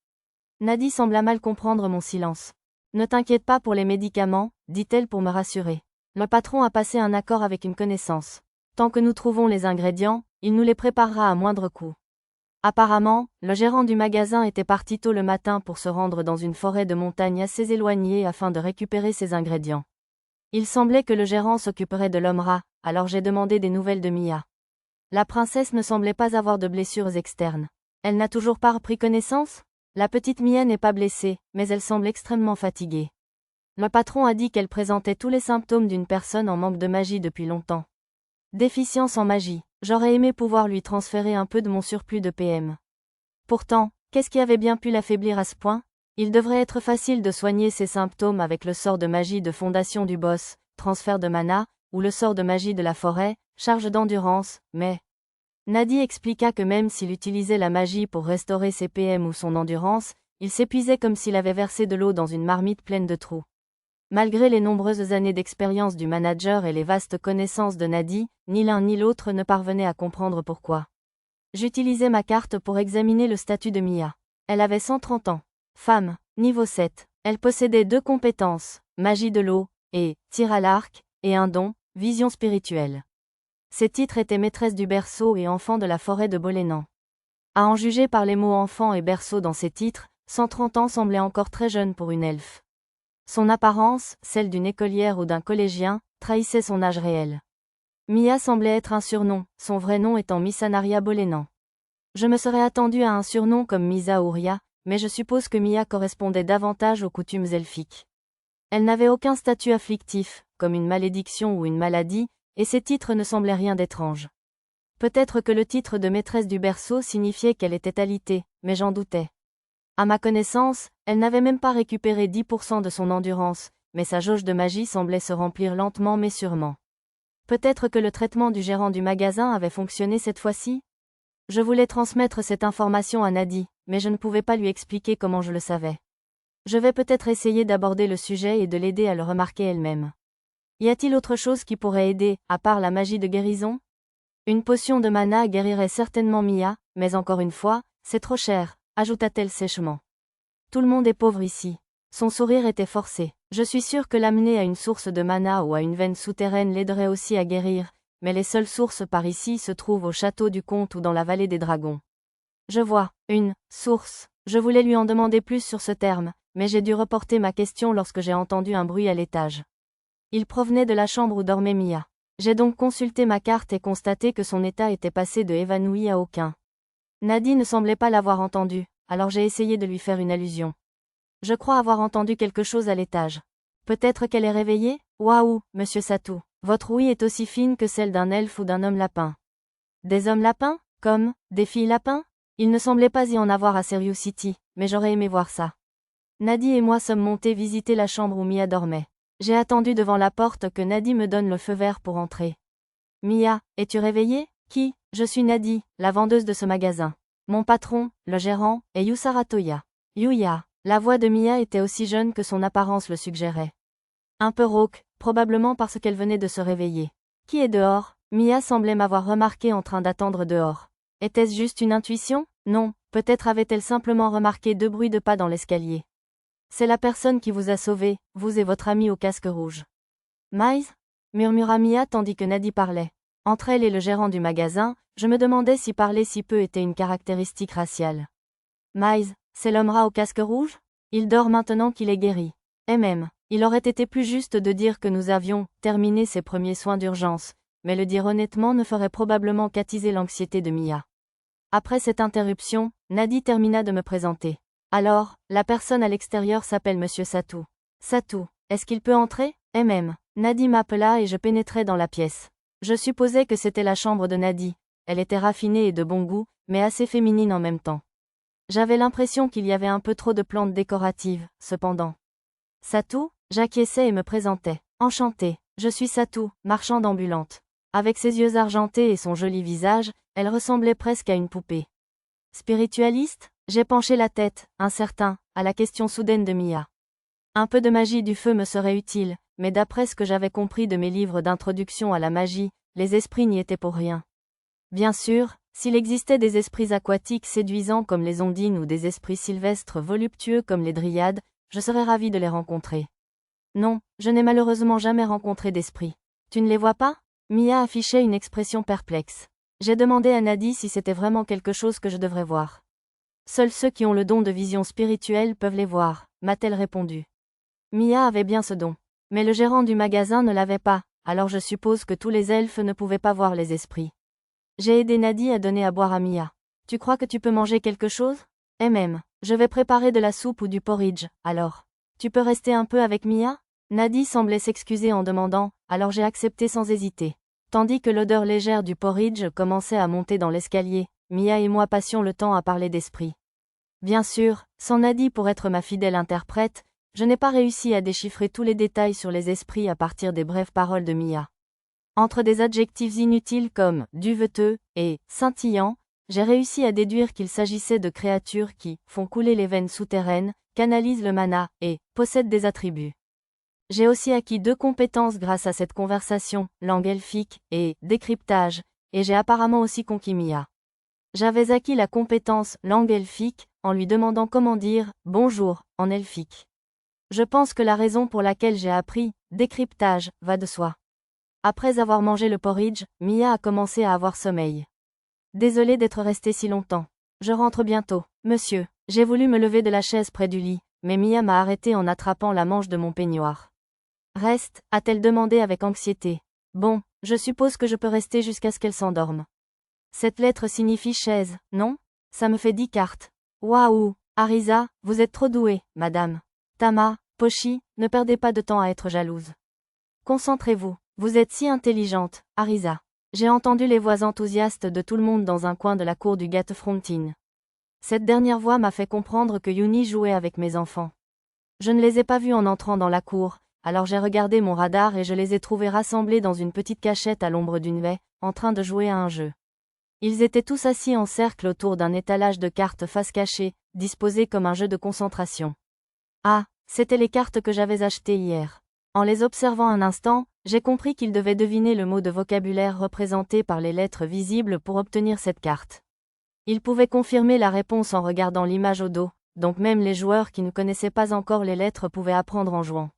Nadie sembla mal comprendre mon silence. Ne t'inquiète pas pour les médicaments, dit-elle pour me rassurer. Le patron a passé un accord avec une connaissance. Tant que nous trouvons les ingrédients, il nous les préparera à moindre coût. Apparemment, le gérant du magasin était parti tôt le matin pour se rendre dans une forêt de montagne assez éloignée afin de récupérer ces ingrédients. Il semblait que le gérant s'occuperait de l'homme-rat, alors j'ai demandé des nouvelles de Mia. La princesse ne semblait pas avoir de blessures externes. Elle n'a toujours pas repris connaissance? La petite Mia n'est pas blessée, mais elle semble extrêmement fatiguée. Le patron a dit qu'elle présentait tous les symptômes d'une personne en manque de magie depuis longtemps. Déficience en magie. J'aurais aimé pouvoir lui transférer un peu de mon surplus de PM. Pourtant, qu'est-ce qui avait bien pu l'affaiblir à ce point? Il devrait être facile de soigner ces symptômes avec le sort de magie de fondation du boss, transfert de mana, ou le sort de magie de la forêt, charge d'endurance, mais... Nadie expliqua que même s'il utilisait la magie pour restaurer ses PM ou son endurance, il s'épuisait comme s'il avait versé de l'eau dans une marmite pleine de trous. Malgré les nombreuses années d'expérience du manager et les vastes connaissances de Nadie, ni l'un ni l'autre ne parvenait à comprendre pourquoi. J'utilisais ma carte pour examiner le statut de Mia. Elle avait 130 ans. Femme, niveau 7. Elle possédait 2 compétences, magie de l'eau, et tir à l'arc, et un don, vision spirituelle. Ses titres étaient maîtresse du berceau et enfant de la forêt de Bolénan. À en juger par les mots enfant et berceau dans ses titres, 130 ans semblait encore très jeune pour une elfe. Son apparence, celle d'une écolière ou d'un collégien, trahissait son âge réel. Mia semblait être un surnom, son vrai nom étant Missanaria Bolénan. Je me serais attendu à un surnom comme Misa Ouria, mais je suppose que Mia correspondait davantage aux coutumes elfiques. Elle n'avait aucun statut afflictif, comme une malédiction ou une maladie, et ses titres ne semblaient rien d'étrange. Peut-être que le titre de maîtresse du berceau signifiait qu'elle était alitée, mais j'en doutais. À ma connaissance, elle n'avait même pas récupéré 10% de son endurance, mais sa jauge de magie semblait se remplir lentement mais sûrement. Peut-être que le traitement du gérant du magasin avait fonctionné cette fois-ci? Je voulais transmettre cette information à Nadie, mais je ne pouvais pas lui expliquer comment je le savais. Je vais peut-être essayer d'aborder le sujet et de l'aider à le remarquer elle-même. Y a-t-il autre chose qui pourrait aider, à part la magie de guérison? Une potion de mana guérirait certainement Mia, mais encore une fois, c'est trop cher, ajouta-t-elle sèchement. Tout le monde est pauvre ici. Son sourire était forcé. Je suis sûre que l'amener à une source de mana ou à une veine souterraine l'aiderait aussi à guérir, mais les seules sources par ici se trouvent au château du comte ou dans la vallée des dragons. Je vois, une source. Je voulais lui en demander plus sur ce terme, mais j'ai dû reporter ma question lorsque j'ai entendu un bruit à l'étage. Il provenait de la chambre où dormait Mia. J'ai donc consulté ma carte et constaté que son état était passé de évanoui à aucun. Nadie ne semblait pas l'avoir entendu, alors j'ai essayé de lui faire une allusion. Je crois avoir entendu quelque chose à l'étage. Peut-être qu'elle est réveillée? Waouh, monsieur Satou, votre ouïe est aussi fine que celle d'un elfe ou d'un homme lapin. Des hommes lapins? Comme des filles lapins? Il ne semblait pas y en avoir à Serious City, mais j'aurais aimé voir ça. Nadie et moi sommes montés visiter la chambre où Mia dormait. J'ai attendu devant la porte que Nadie me donne le feu vert pour entrer. Mia, es-tu réveillée? Qui? Je suis Nadie, la vendeuse de ce magasin. Mon patron, le gérant, est Yusara Toya. Yuya. La voix de Mia était aussi jeune que son apparence le suggérait. Un peu rauque, probablement parce qu'elle venait de se réveiller. Qui est dehors? Mia semblait m'avoir remarqué en train d'attendre dehors. Était-ce juste une intuition? Non, peut-être avait-elle simplement remarqué 2 bruits de pas dans l'escalier. C'est la personne qui vous a sauvé, vous et votre ami au casque rouge. Miles? Murmura Mia tandis que Nadie parlait. Entre elle et le gérant du magasin, je me demandais si parler si peu était une caractéristique raciale. Miles, c'est l'homme-rat au casque rouge? Il dort maintenant qu'il est guéri. Et même, il aurait été plus juste de dire que nous avions terminé ses premiers soins d'urgence, mais le dire honnêtement ne ferait probablement qu'attiser l'anxiété de Mia. Après cette interruption, Nadie termina de me présenter. Alors, la personne à l'extérieur s'appelle Monsieur Satou. Satou, est-ce qu'il peut entrer? Nadi m'appela et je pénétrai dans la pièce. Je supposais que c'était la chambre de Nadi. Elle était raffinée et de bon goût, mais assez féminine en même temps. J'avais l'impression qu'il y avait un peu trop de plantes décoratives, cependant. Satou, j'acquiesçais et me présentais. Enchantée, je suis Satou, marchande ambulante. Avec ses yeux argentés et son joli visage, elle ressemblait presque à une poupée. Spiritualiste? J'ai penché la tête, incertain, à la question soudaine de Mia. Un peu de magie du feu me serait utile, mais d'après ce que j'avais compris de mes livres d'introduction à la magie, les esprits n'y étaient pour rien. Bien sûr, s'il existait des esprits aquatiques séduisants comme les ondines ou des esprits sylvestres voluptueux comme les dryades, je serais ravi de les rencontrer. Non, je n'ai malheureusement jamais rencontré d'esprit. Tu ne les vois pas? Mia affichait une expression perplexe. J'ai demandé à Nadi si c'était vraiment quelque chose que je devrais voir. Seuls ceux qui ont le don de vision spirituelle peuvent les voir, m'a-t-elle répondu. Mia avait bien ce don. Mais le gérant du magasin ne l'avait pas, alors je suppose que tous les elfes ne pouvaient pas voir les esprits. J'ai aidé Nadi à donner à boire à Mia. Tu crois que tu peux manger quelque chose? Je vais préparer de la soupe ou du porridge, alors. Tu peux rester un peu avec Mia? Nadi semblait s'excuser en demandant, alors j'ai accepté sans hésiter. Tandis que l'odeur légère du porridge commençait à monter dans l'escalier, Mia et moi passions le temps à parler d'esprit. Bien sûr, sans Nadi pour être ma fidèle interprète, je n'ai pas réussi à déchiffrer tous les détails sur les esprits à partir des brèves paroles de Mia. Entre des adjectifs inutiles comme « duveteux » et « scintillant », j'ai réussi à déduire qu'il s'agissait de créatures qui font couler les veines souterraines, canalisent le mana et possèdent des attributs. J'ai aussi acquis 2 compétences grâce à cette conversation, langue elfique et décryptage, et j'ai apparemment aussi conquis Mia. J'avais acquis la compétence langue elfique en lui demandant comment dire « bonjour » en elfique. Je pense que la raison pour laquelle j'ai appris décryptage va de soi. Après avoir mangé le porridge, Mia a commencé à avoir sommeil. Désolée d'être restée si longtemps. Je rentre bientôt, monsieur. J'ai voulu me lever de la chaise près du lit, mais Mia m'a arrêté en attrapant la manche de mon peignoir. Reste, a-t-elle demandé avec anxiété. Bon, je suppose que je peux rester jusqu'à ce qu'elle s'endorme. Cette lettre signifie chaise, non? Ça me fait 10 cartes. Waouh, Arisa, vous êtes trop douée, madame. Tama, Pochi, ne perdez pas de temps à être jalouse. Concentrez-vous, vous êtes si intelligente, Arisa. J'ai entendu les voix enthousiastes de tout le monde dans un coin de la cour du Gatefrontin. Cette dernière voix m'a fait comprendre que Yuni jouait avec mes enfants. Je ne les ai pas vus en entrant dans la cour, alors j'ai regardé mon radar et je les ai trouvés rassemblés dans une petite cachette à l'ombre d'une haie, en train de jouer à un jeu. Ils étaient tous assis en cercle autour d'un étalage de cartes face cachée, disposées comme un jeu de concentration. Ah, c'étaient les cartes que j'avais achetées hier. En les observant un instant, j'ai compris qu'ils devaient deviner le mot de vocabulaire représenté par les lettres visibles pour obtenir cette carte. Ils pouvaient confirmer la réponse en regardant l'image au dos, donc même les joueurs qui ne connaissaient pas encore les lettres pouvaient apprendre en jouant.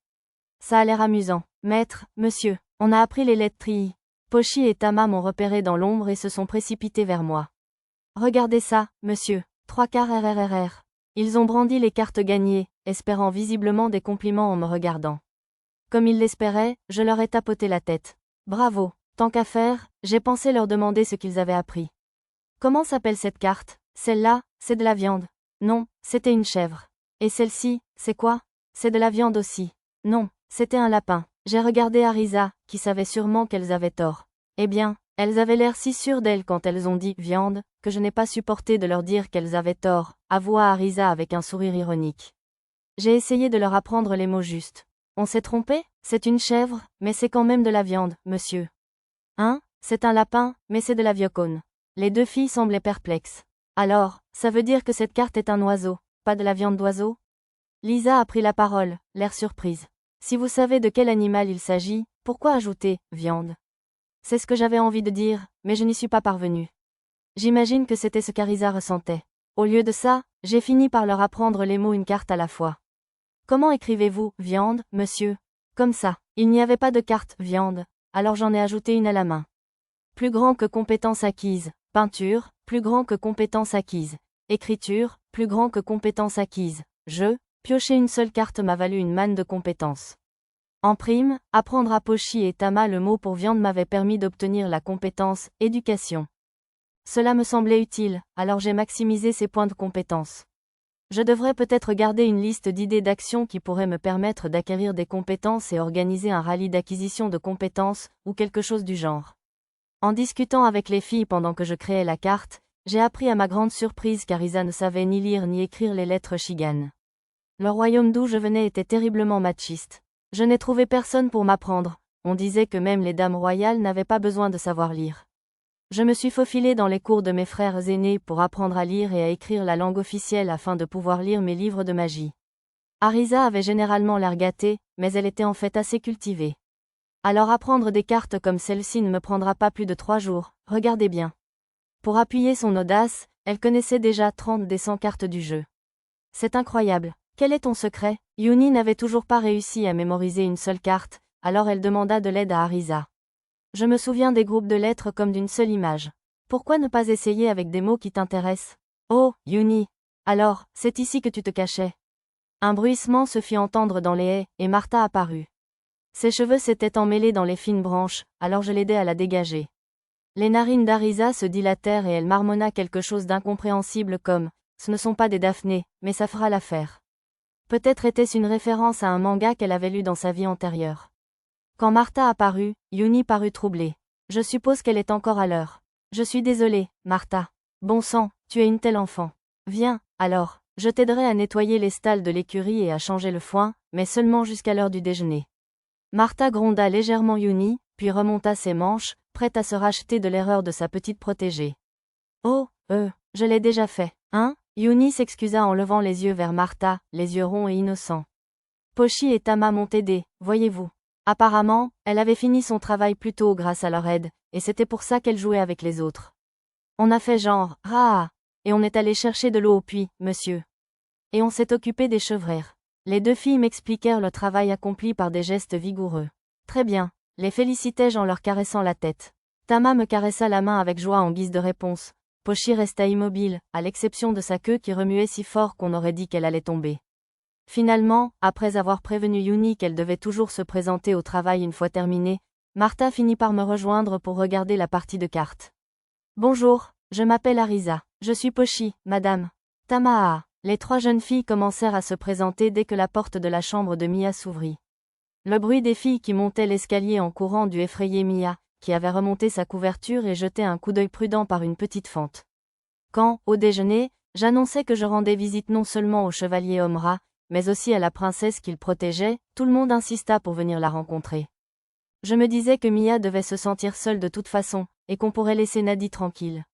Ça a l'air amusant. Maître, monsieur, on a appris les lettres tri. Pochi et Tama m'ont repéré dans l'ombre et se sont précipités vers moi. Regardez ça, monsieur. 3 quarts RRRR. Ils ont brandi les cartes gagnées, espérant visiblement des compliments en me regardant. Comme ils l'espéraient, je leur ai tapoté la tête. Bravo, tant qu'à faire, j'ai pensé leur demander ce qu'ils avaient appris. Comment s'appelle cette carte? Celle-là, c'est de la viande. Non, c'était une chèvre. Et celle-ci, c'est quoi? C'est de la viande aussi. Non, c'était un lapin. J'ai regardé Arisa, qui savait sûrement qu'elles avaient tort. Eh bien, elles avaient l'air si sûres d'elles quand elles ont dit « viande », que je n'ai pas supporté de leur dire qu'elles avaient tort, avoua Arisa avec un sourire ironique. J'ai essayé de leur apprendre les mots justes. On s'est trompé? C'est une chèvre, mais c'est quand même de la viande, monsieur. Hein? C'est un lapin, mais c'est de la viocone. Les 2 filles semblaient perplexes. Alors, ça veut dire que cette carte est un oiseau, pas de la viande d'oiseau? Lisa a pris la parole, l'air surprise. Si vous savez de quel animal il s'agit, pourquoi ajouter « viande » ? C'est ce que j'avais envie de dire, mais je n'y suis pas parvenue. J'imagine que c'était ce qu'Arisa ressentait. Au lieu de ça, j'ai fini par leur apprendre les mots une carte à la fois. Comment écrivez-vous « viande », monsieur? Comme ça. Il n'y avait pas de carte « viande », alors j'en ai ajouté une à la main. Plus grand que compétence acquise. Peinture, plus grand que compétence acquise. Écriture, plus grand que compétence acquise. Jeu, piocher une seule carte m'a valu une manne de compétences. En prime, apprendre à Pochi et Tama le mot pour viande m'avait permis d'obtenir la compétence « éducation ». Cela me semblait utile, alors j'ai maximisé ces points de compétence. Je devrais peut-être garder une liste d'idées d'actions qui pourraient me permettre d'acquérir des compétences et organiser un rallye d'acquisition de compétences, ou quelque chose du genre. En discutant avec les filles pendant que je créais la carte, j'ai appris à ma grande surprise qu'Arisa ne savait ni lire ni écrire les lettres Shigan. Le royaume d'où je venais était terriblement machiste. Je n'ai trouvé personne pour m'apprendre, on disait que même les dames royales n'avaient pas besoin de savoir lire. Je me suis faufilée dans les cours de mes frères aînés pour apprendre à lire et à écrire la langue officielle afin de pouvoir lire mes livres de magie. Arisa avait généralement l'air gâtée, mais elle était en fait assez cultivée. Alors apprendre des cartes comme celle-ci ne me prendra pas plus de 3 jours, regardez bien. Pour appuyer son audace, elle connaissait déjà 30 des 100 cartes du jeu. C'est incroyable. Quel est ton secret? Yuni n'avait toujours pas réussi à mémoriser une seule carte, alors elle demanda de l'aide à Arisa. Je me souviens des groupes de lettres comme d'une seule image. Pourquoi ne pas essayer avec des mots qui t'intéressent? Oh, Yuni. Alors, c'est ici que tu te cachais. Un bruissement se fit entendre dans les haies, et Martha apparut. Ses cheveux s'étaient emmêlés dans les fines branches, alors je l'aidai à la dégager. Les narines d'Arisa se dilatèrent et elle marmonna quelque chose d'incompréhensible comme « Ce ne sont pas des Daphné, mais ça fera l'affaire ». Peut-être était-ce une référence à un manga qu'elle avait lu dans sa vie antérieure. Quand Martha apparut, Yuni parut troublée. Je suppose qu'elle est encore à l'heure. Je suis désolée, Martha. Bon sang, tu es une telle enfant. Viens, alors, je t'aiderai à nettoyer les stalles de l'écurie et à changer le foin, mais seulement jusqu'à l'heure du déjeuner. Martha gronda légèrement Yuni, puis remonta ses manches, prête à se racheter de l'erreur de sa petite protégée. Oh, je l'ai déjà fait, hein? Yuni s'excusa en levant les yeux vers Martha, les yeux ronds et innocents. Pochi et Tama m'ont aidé, voyez-vous. Apparemment, elle avait fini son travail plus tôt grâce à leur aide, et c'était pour ça qu'elle jouait avec les autres. On a fait genre, ah, et on est allé chercher de l'eau au puits, monsieur. Et on s'est occupé des chevrères. Les 2 filles m'expliquèrent le travail accompli par des gestes vigoureux. Très bien, les félicitai-je en leur caressant la tête. Tama me caressa la main avec joie en guise de réponse. Pochi resta immobile, à l'exception de sa queue qui remuait si fort qu'on aurait dit qu'elle allait tomber. Finalement, après avoir prévenu Yuni qu'elle devait toujours se présenter au travail une fois terminé, Martha finit par me rejoindre pour regarder la partie de cartes. Bonjour, je m'appelle Arisa. Je suis Pochi, madame. Tama. Les 3 jeunes filles commencèrent à se présenter dès que la porte de la chambre de Mia s'ouvrit. Le bruit des filles qui montaient l'escalier en courant dut effrayer Mia, qui avait remonté sa couverture et jeté un coup d'œil prudent par une petite fente. Quand, au déjeuner, j'annonçai que je rendais visite non seulement au chevalier Omra, mais aussi à la princesse qu'il protégeait, tout le monde insista pour venir la rencontrer. Je me disais que Mia devait se sentir seule de toute façon, et qu'on pourrait laisser Nadi tranquille.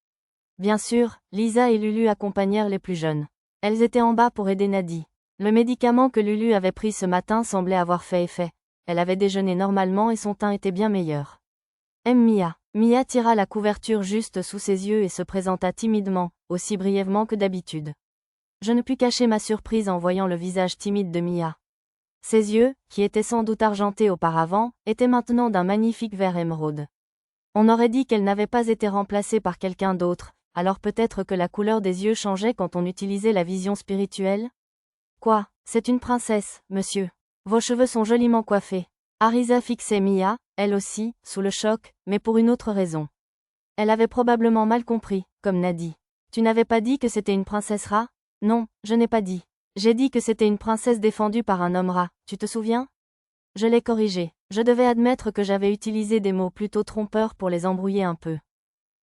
Bien sûr, Lisa et Lulu accompagnèrent les plus jeunes. Elles étaient en bas pour aider Nadi. Le médicament que Lulu avait pris ce matin semblait avoir fait effet. Elle avait déjeuné normalement et son teint était bien meilleur. Mia. Mia tira la couverture juste sous ses yeux et se présenta timidement, aussi brièvement que d'habitude. Je ne pus cacher ma surprise en voyant le visage timide de Mia. Ses yeux, qui étaient sans doute argentés auparavant, étaient maintenant d'un magnifique vert émeraude. On aurait dit qu'elle n'avait pas été remplacée par quelqu'un d'autre, alors peut-être que la couleur des yeux changeait quand on utilisait la vision spirituelle? Quoi, c'est une princesse, monsieur. Vos cheveux sont joliment coiffés. Arisa fixait Mia, elle aussi, sous le choc, mais pour une autre raison. Elle avait probablement mal compris, comme Nadi. Tu n'avais pas dit que c'était une princesse rat? Non, je n'ai pas dit. J'ai dit que c'était une princesse défendue par un homme rat, tu te souviens? Je l'ai corrigé. Je devais admettre que j'avais utilisé des mots plutôt trompeurs pour les embrouiller un peu.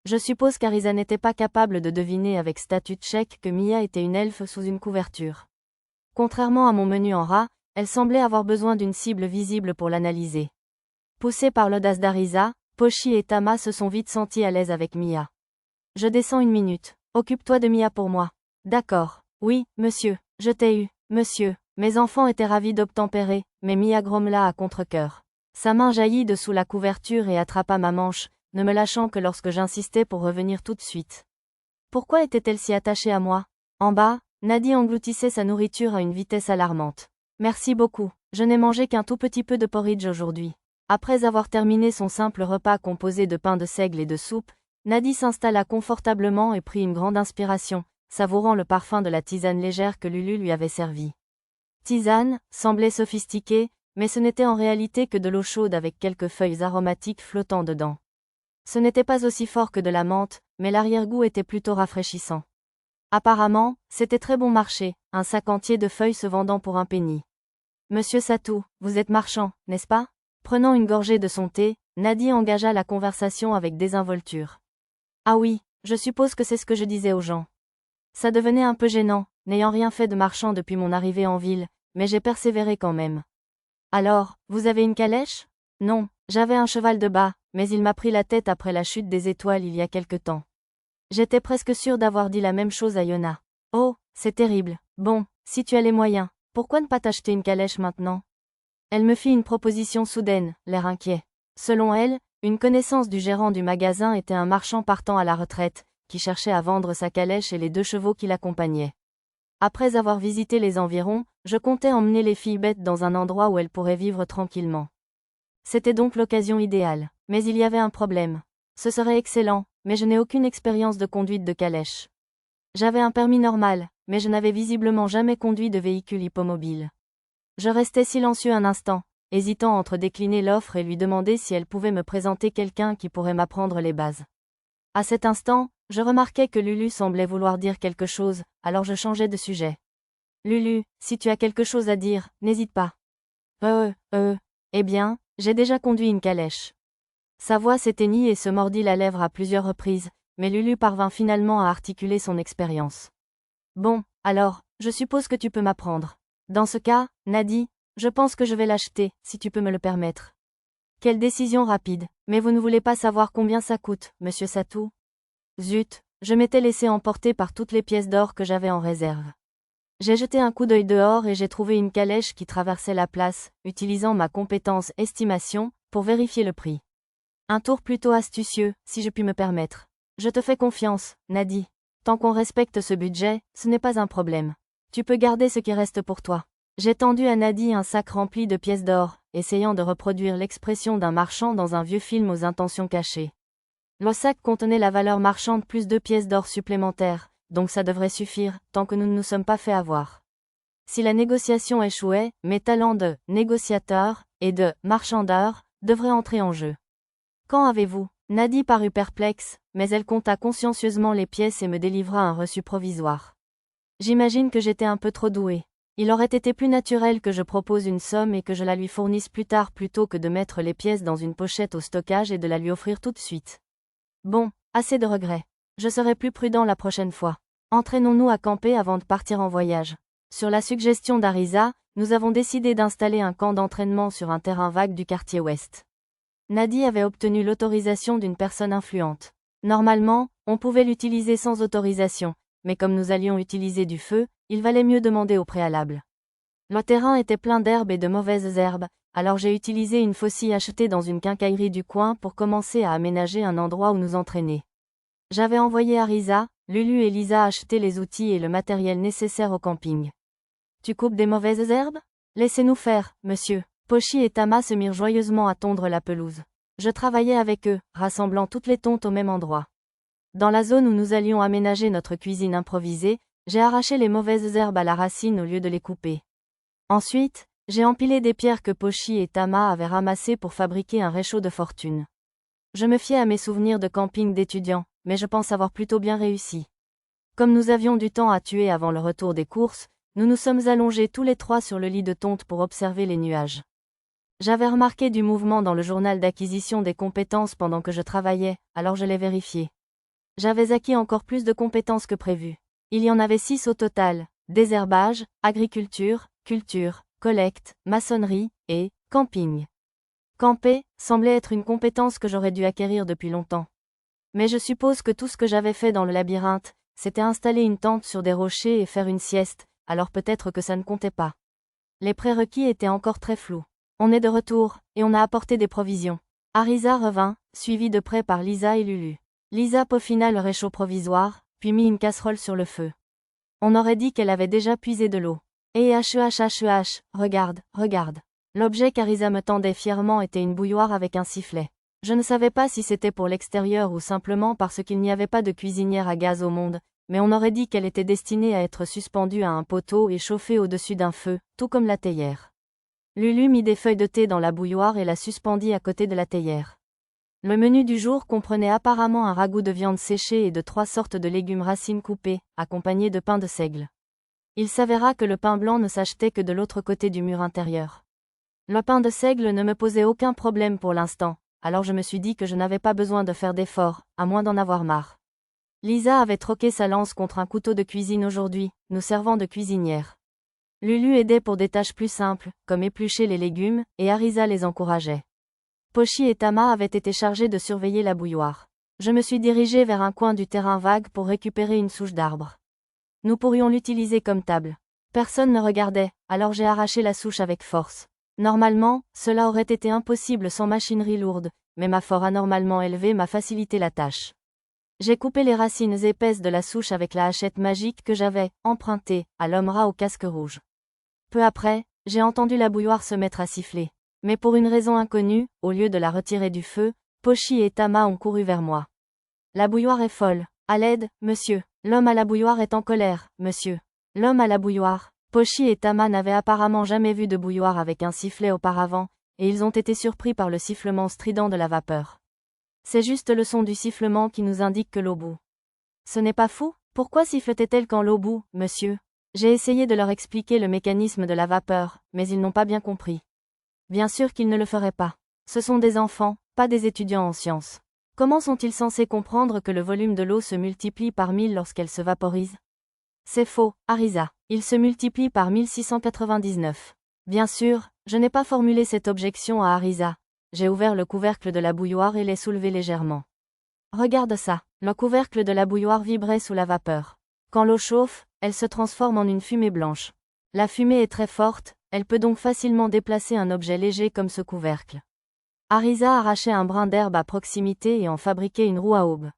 Je suppose qu'Arisa n'était pas capable de deviner avec statut tchèque que Mia était une elfe sous une couverture. Contrairement à mon menu en rat, elle semblait avoir besoin d'une cible visible pour l'analyser. Poussés par l'audace d'Arisa, Pochi et Tama se sont vite sentis à l'aise avec Mia. Je descends 1 minute. Occupe-toi de Mia pour moi. D'accord. Oui, monsieur. Je t'ai eu, monsieur. Mes enfants étaient ravis d'obtempérer, mais Mia grommela à contre-cœur. Sa main jaillit de sous la couverture et attrapa ma manche, ne me lâchant que lorsque j'insistais pour revenir tout de suite. Pourquoi était-elle si attachée à moi? En bas, Nadi engloutissait sa nourriture à une vitesse alarmante. Merci beaucoup. Je n'ai mangé qu'un tout petit peu de porridge aujourd'hui. Après avoir terminé son simple repas composé de pain de seigle et de soupe, Nadi s'installa confortablement et prit une grande inspiration, savourant le parfum de la tisane légère que Lulu lui avait servie. Tisane, semblait sophistiquée, mais ce n'était en réalité que de l'eau chaude avec quelques feuilles aromatiques flottant dedans. Ce n'était pas aussi fort que de la menthe, mais l'arrière-goût était plutôt rafraîchissant. Apparemment, c'était très bon marché, un sac entier de feuilles se vendant pour un penny. Monsieur Satou, vous êtes marchand, n'est-ce pas? Prenant une gorgée de son thé, Nadi engagea la conversation avec désinvolture. Ah oui, je suppose que c'est ce que je disais aux gens. Ça devenait un peu gênant, n'ayant rien fait de marchand depuis mon arrivée en ville, mais j'ai persévéré quand même. Alors, vous avez une calèche? Non, j'avais un cheval de bas, mais il m'a pris la tête après la chute des étoiles il y a quelque temps. J'étais presque sûre d'avoir dit la même chose à Yona. Oh, c'est terrible. Bon, si tu as les moyens, pourquoi ne pas t'acheter une calèche maintenant? Elle me fit une proposition soudaine, l'air inquiet. Selon elle, une connaissance du gérant du magasin était un marchand partant à la retraite, qui cherchait à vendre sa calèche et les 2 chevaux qui l'accompagnaient. Après avoir visité les environs, je comptais emmener les filles bêtes dans un endroit où elles pourraient vivre tranquillement. C'était donc l'occasion idéale. Mais il y avait un problème. Ce serait excellent, mais je n'ai aucune expérience de conduite de calèche. J'avais un permis normal, mais je n'avais visiblement jamais conduit de véhicule hippomobile. Je restais silencieux un instant, hésitant entre décliner l'offre et lui demander si elle pouvait me présenter quelqu'un qui pourrait m'apprendre les bases. À cet instant, je remarquai que Lulu semblait vouloir dire quelque chose, alors je changeai de sujet. Lulu, si tu as quelque chose à dire, n'hésite pas. Eh bien, j'ai déjà conduit une calèche. Sa voix s'éteignit et se mordit la lèvre à plusieurs reprises, mais Lulu parvint finalement à articuler son expérience. Bon, alors, je suppose que tu peux m'apprendre. Dans ce cas, Nadi, je pense que je vais l'acheter, si tu peux me le permettre. Quelle décision rapide, mais vous ne voulez pas savoir combien ça coûte, monsieur Satou? Zut, je m'étais laissé emporter par toutes les pièces d'or que j'avais en réserve. J'ai jeté un coup d'œil dehors et j'ai trouvé une calèche qui traversait la place, utilisant ma compétence estimation, pour vérifier le prix. Un tour plutôt astucieux, si je puis me permettre. Je te fais confiance, Nadi. Tant qu'on respecte ce budget, ce n'est pas un problème. Tu peux garder ce qui reste pour toi. J'ai tendu à Nadi un sac rempli de pièces d'or, essayant de reproduire l'expression d'un marchand dans un vieux film aux intentions cachées. Le sac contenait la valeur marchande plus 2 pièces d'or supplémentaires, donc ça devrait suffire, tant que nous ne nous sommes pas fait avoir. Si la négociation échouait, mes talents de négociateur et de marchandeur devraient entrer en jeu. Quand avez-vous? Nadi parut perplexe, mais elle compta consciencieusement les pièces et me délivra un reçu provisoire. J'imagine que j'étais un peu trop douée. Il aurait été plus naturel que je propose une somme et que je la lui fournisse plus tard plutôt que de mettre les pièces dans une pochette au stockage et de la lui offrir tout de suite. Bon, assez de regrets. Je serai plus prudent la prochaine fois. Entraînons-nous à camper avant de partir en voyage. Sur la suggestion d'Arisa, nous avons décidé d'installer un camp d'entraînement sur un terrain vague du quartier ouest. Nadi avait obtenu l'autorisation d'une personne influente. Normalement, on pouvait l'utiliser sans autorisation, mais comme nous allions utiliser du feu, il valait mieux demander au préalable. Le terrain était plein d'herbes et de mauvaises herbes, alors j'ai utilisé une faucille achetée dans une quincaillerie du coin pour commencer à aménager un endroit où nous entraîner. J'avais envoyé Arisa, Lulu et Lisa acheter les outils et le matériel nécessaire au camping. Tu coupes des mauvaises herbes? Laissez-nous faire, monsieur. Pochi et Tama se mirent joyeusement à tondre la pelouse. Je travaillais avec eux, rassemblant toutes les tontes au même endroit. Dans la zone où nous allions aménager notre cuisine improvisée, j'ai arraché les mauvaises herbes à la racine au lieu de les couper. Ensuite, j'ai empilé des pierres que Pochi et Tama avaient ramassées pour fabriquer un réchaud de fortune. Je me fiais à mes souvenirs de camping d'étudiants, mais je pense avoir plutôt bien réussi. Comme nous avions du temps à tuer avant le retour des courses, nous nous sommes allongés tous les 3 sur le lit de tonte pour observer les nuages. J'avais remarqué du mouvement dans le journal d'acquisition des compétences pendant que je travaillais, alors je l'ai vérifié. J'avais acquis encore plus de compétences que prévu. Il y en avait 6 au total: désherbage, agriculture, culture, collecte, maçonnerie, et camping. Camper semblait être une compétence que j'aurais dû acquérir depuis longtemps. Mais je suppose que tout ce que j'avais fait dans le labyrinthe, c'était installer une tente sur des rochers et faire une sieste, alors peut-être que ça ne comptait pas. Les prérequis étaient encore très flous. On est de retour, et on a apporté des provisions. Arisa revint, suivie de près par Lisa et Lulu. Lisa peaufina le réchaud provisoire, puis mit une casserole sur le feu. On aurait dit qu'elle avait déjà puisé de l'eau. Et regarde, regarde. L'objet qu'Arisa me tendait fièrement était une bouilloire avec un sifflet. Je ne savais pas si c'était pour l'extérieur ou simplement parce qu'il n'y avait pas de cuisinière à gaz au monde, mais on aurait dit qu'elle était destinée à être suspendue à un poteau et chauffée au-dessus d'un feu, tout comme la théière. Lulu mit des feuilles de thé dans la bouilloire et la suspendit à côté de la théière. Le menu du jour comprenait apparemment un ragoût de viande séchée et de 3 sortes de légumes racines coupées, accompagnés de pain de seigle. Il s'avéra que le pain blanc ne s'achetait que de l'autre côté du mur intérieur. Le pain de seigle ne me posait aucun problème pour l'instant, alors je me suis dit que je n'avais pas besoin de faire d'efforts, à moins d'en avoir marre. Lisa avait troqué sa lance contre un couteau de cuisine aujourd'hui, nous servant de cuisinière. Lulu aidait pour des tâches plus simples, comme éplucher les légumes, et Arisa les encourageait. Pochi et Tama avaient été chargés de surveiller la bouilloire. Je me suis dirigée vers un coin du terrain vague pour récupérer une souche d'arbre. Nous pourrions l'utiliser comme table. Personne ne regardait, alors j'ai arraché la souche avec force. Normalement, cela aurait été impossible sans machinerie lourde, mais ma fort anormalement élevée m'a facilité la tâche. J'ai coupé les racines épaisses de la souche avec la hachette magique que j'avais empruntée à l'homme-rat au casque rouge. Peu après, j'ai entendu la bouilloire se mettre à siffler. Mais pour une raison inconnue, au lieu de la retirer du feu, Pochi et Tama ont couru vers moi. La bouilloire est folle. À l'aide, monsieur. L'homme à la bouilloire est en colère, monsieur. L'homme à la bouilloire. Pochi et Tama n'avaient apparemment jamais vu de bouilloire avec un sifflet auparavant, et ils ont été surpris par le sifflement strident de la vapeur. C'est juste le son du sifflement qui nous indique que l'eau bout. Ce n'est pas fou? Pourquoi siffletait-elle quand l'eau bout, monsieur? J'ai essayé de leur expliquer le mécanisme de la vapeur, mais ils n'ont pas bien compris. Bien sûr qu'ils ne le feraient pas. Ce sont des enfants, pas des étudiants en sciences. Comment sont-ils censés comprendre que le volume de l'eau se multiplie par 1000 lorsqu'elle se vaporise? C'est faux, Arisa. Il se multiplie par 1699. Bien sûr, je n'ai pas formulé cette objection à Arisa. J'ai ouvert le couvercle de la bouilloire et l'ai soulevé légèrement. Regarde ça, le couvercle de la bouilloire vibrait sous la vapeur. Quand l'eau chauffe, elle se transforme en une fumée blanche. La fumée est très forte, elle peut donc facilement déplacer un objet léger comme ce couvercle. Arisa arrachait un brin d'herbe à proximité et en fabriquait une roue à aube.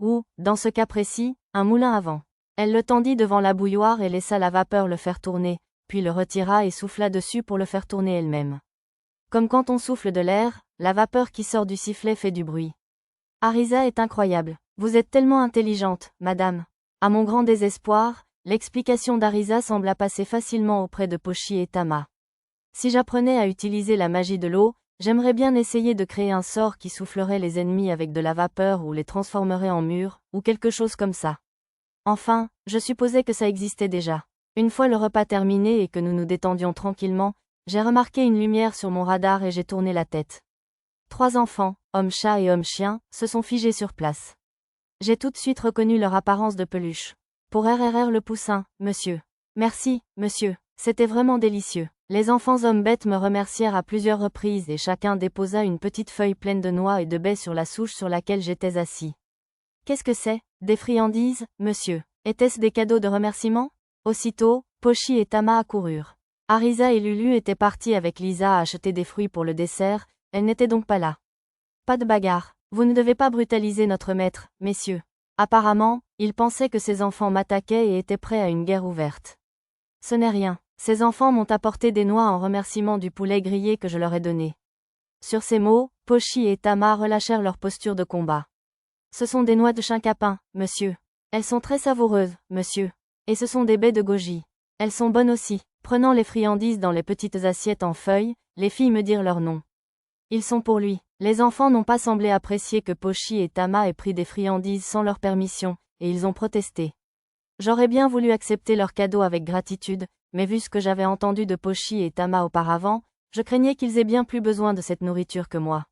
Ou, dans ce cas précis, un moulin à vent. Elle le tendit devant la bouilloire et laissa la vapeur le faire tourner, puis le retira et souffla dessus pour le faire tourner elle-même. Comme quand on souffle de l'air, la vapeur qui sort du sifflet fait du bruit. Arisa est incroyable. Vous êtes tellement intelligente, madame. À mon grand désespoir, l'explication d'Arisa sembla passer facilement auprès de Pochi et Tama. Si j'apprenais à utiliser la magie de l'eau, j'aimerais bien essayer de créer un sort qui soufflerait les ennemis avec de la vapeur ou les transformerait en murs, ou quelque chose comme ça. Enfin, je supposais que ça existait déjà. Une fois le repas terminé et que nous nous détendions tranquillement, j'ai remarqué une lumière sur mon radar et j'ai tourné la tête. 3 enfants, homme-chat et homme-chien, se sont figés sur place. J'ai tout de suite reconnu leur apparence de peluche. Pour RRR le poussin, monsieur. Merci, monsieur. C'était vraiment délicieux. Les enfants hommes-bêtes me remercièrent à plusieurs reprises et chacun déposa une petite feuille pleine de noix et de baies sur la souche sur laquelle j'étais assis. Qu'est-ce que c'est? Des friandises, monsieur. Étaient-ce des cadeaux de remerciement? Aussitôt, Pochi et Tama accoururent. Arisa et Lulu étaient partis avec Lisa à acheter des fruits pour le dessert, elle n'était donc pas là. Pas de bagarre. Vous ne devez pas brutaliser notre maître, messieurs. Apparemment, il pensait que ses enfants m'attaquaient et étaient prêts à une guerre ouverte. Ce n'est rien. Ces enfants m'ont apporté des noix en remerciement du poulet grillé que je leur ai donné. Sur ces mots, Pochi et Tama relâchèrent leur posture de combat. Ce sont des noix de chincapin, monsieur. Elles sont très savoureuses, monsieur. Et ce sont des baies de goji. Elles sont bonnes aussi. Prenant les friandises dans les petites assiettes en feuilles, les filles me dirent leur nom. Ils sont pour lui. Les enfants n'ont pas semblé apprécier que Pochi et Tama aient pris des friandises sans leur permission, et ils ont protesté. J'aurais bien voulu accepter leur cadeau avec gratitude, mais vu ce que j'avais entendu de Pochi et Tama auparavant, je craignais qu'ils aient bien plus besoin de cette nourriture que moi.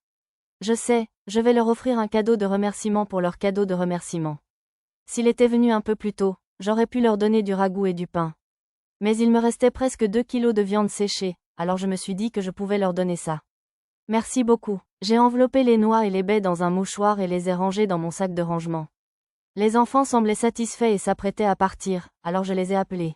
Je sais, je vais leur offrir un cadeau de remerciement pour leur cadeau de remerciement. S'il était venu un peu plus tôt, j'aurais pu leur donner du ragoût et du pain. Mais il me restait presque 2 kilos de viande séchée, alors je me suis dit que je pouvais leur donner ça. Merci beaucoup. J'ai enveloppé les noix et les baies dans un mouchoir et les ai rangées dans mon sac de rangement. Les enfants semblaient satisfaits et s'apprêtaient à partir, alors je les ai appelés.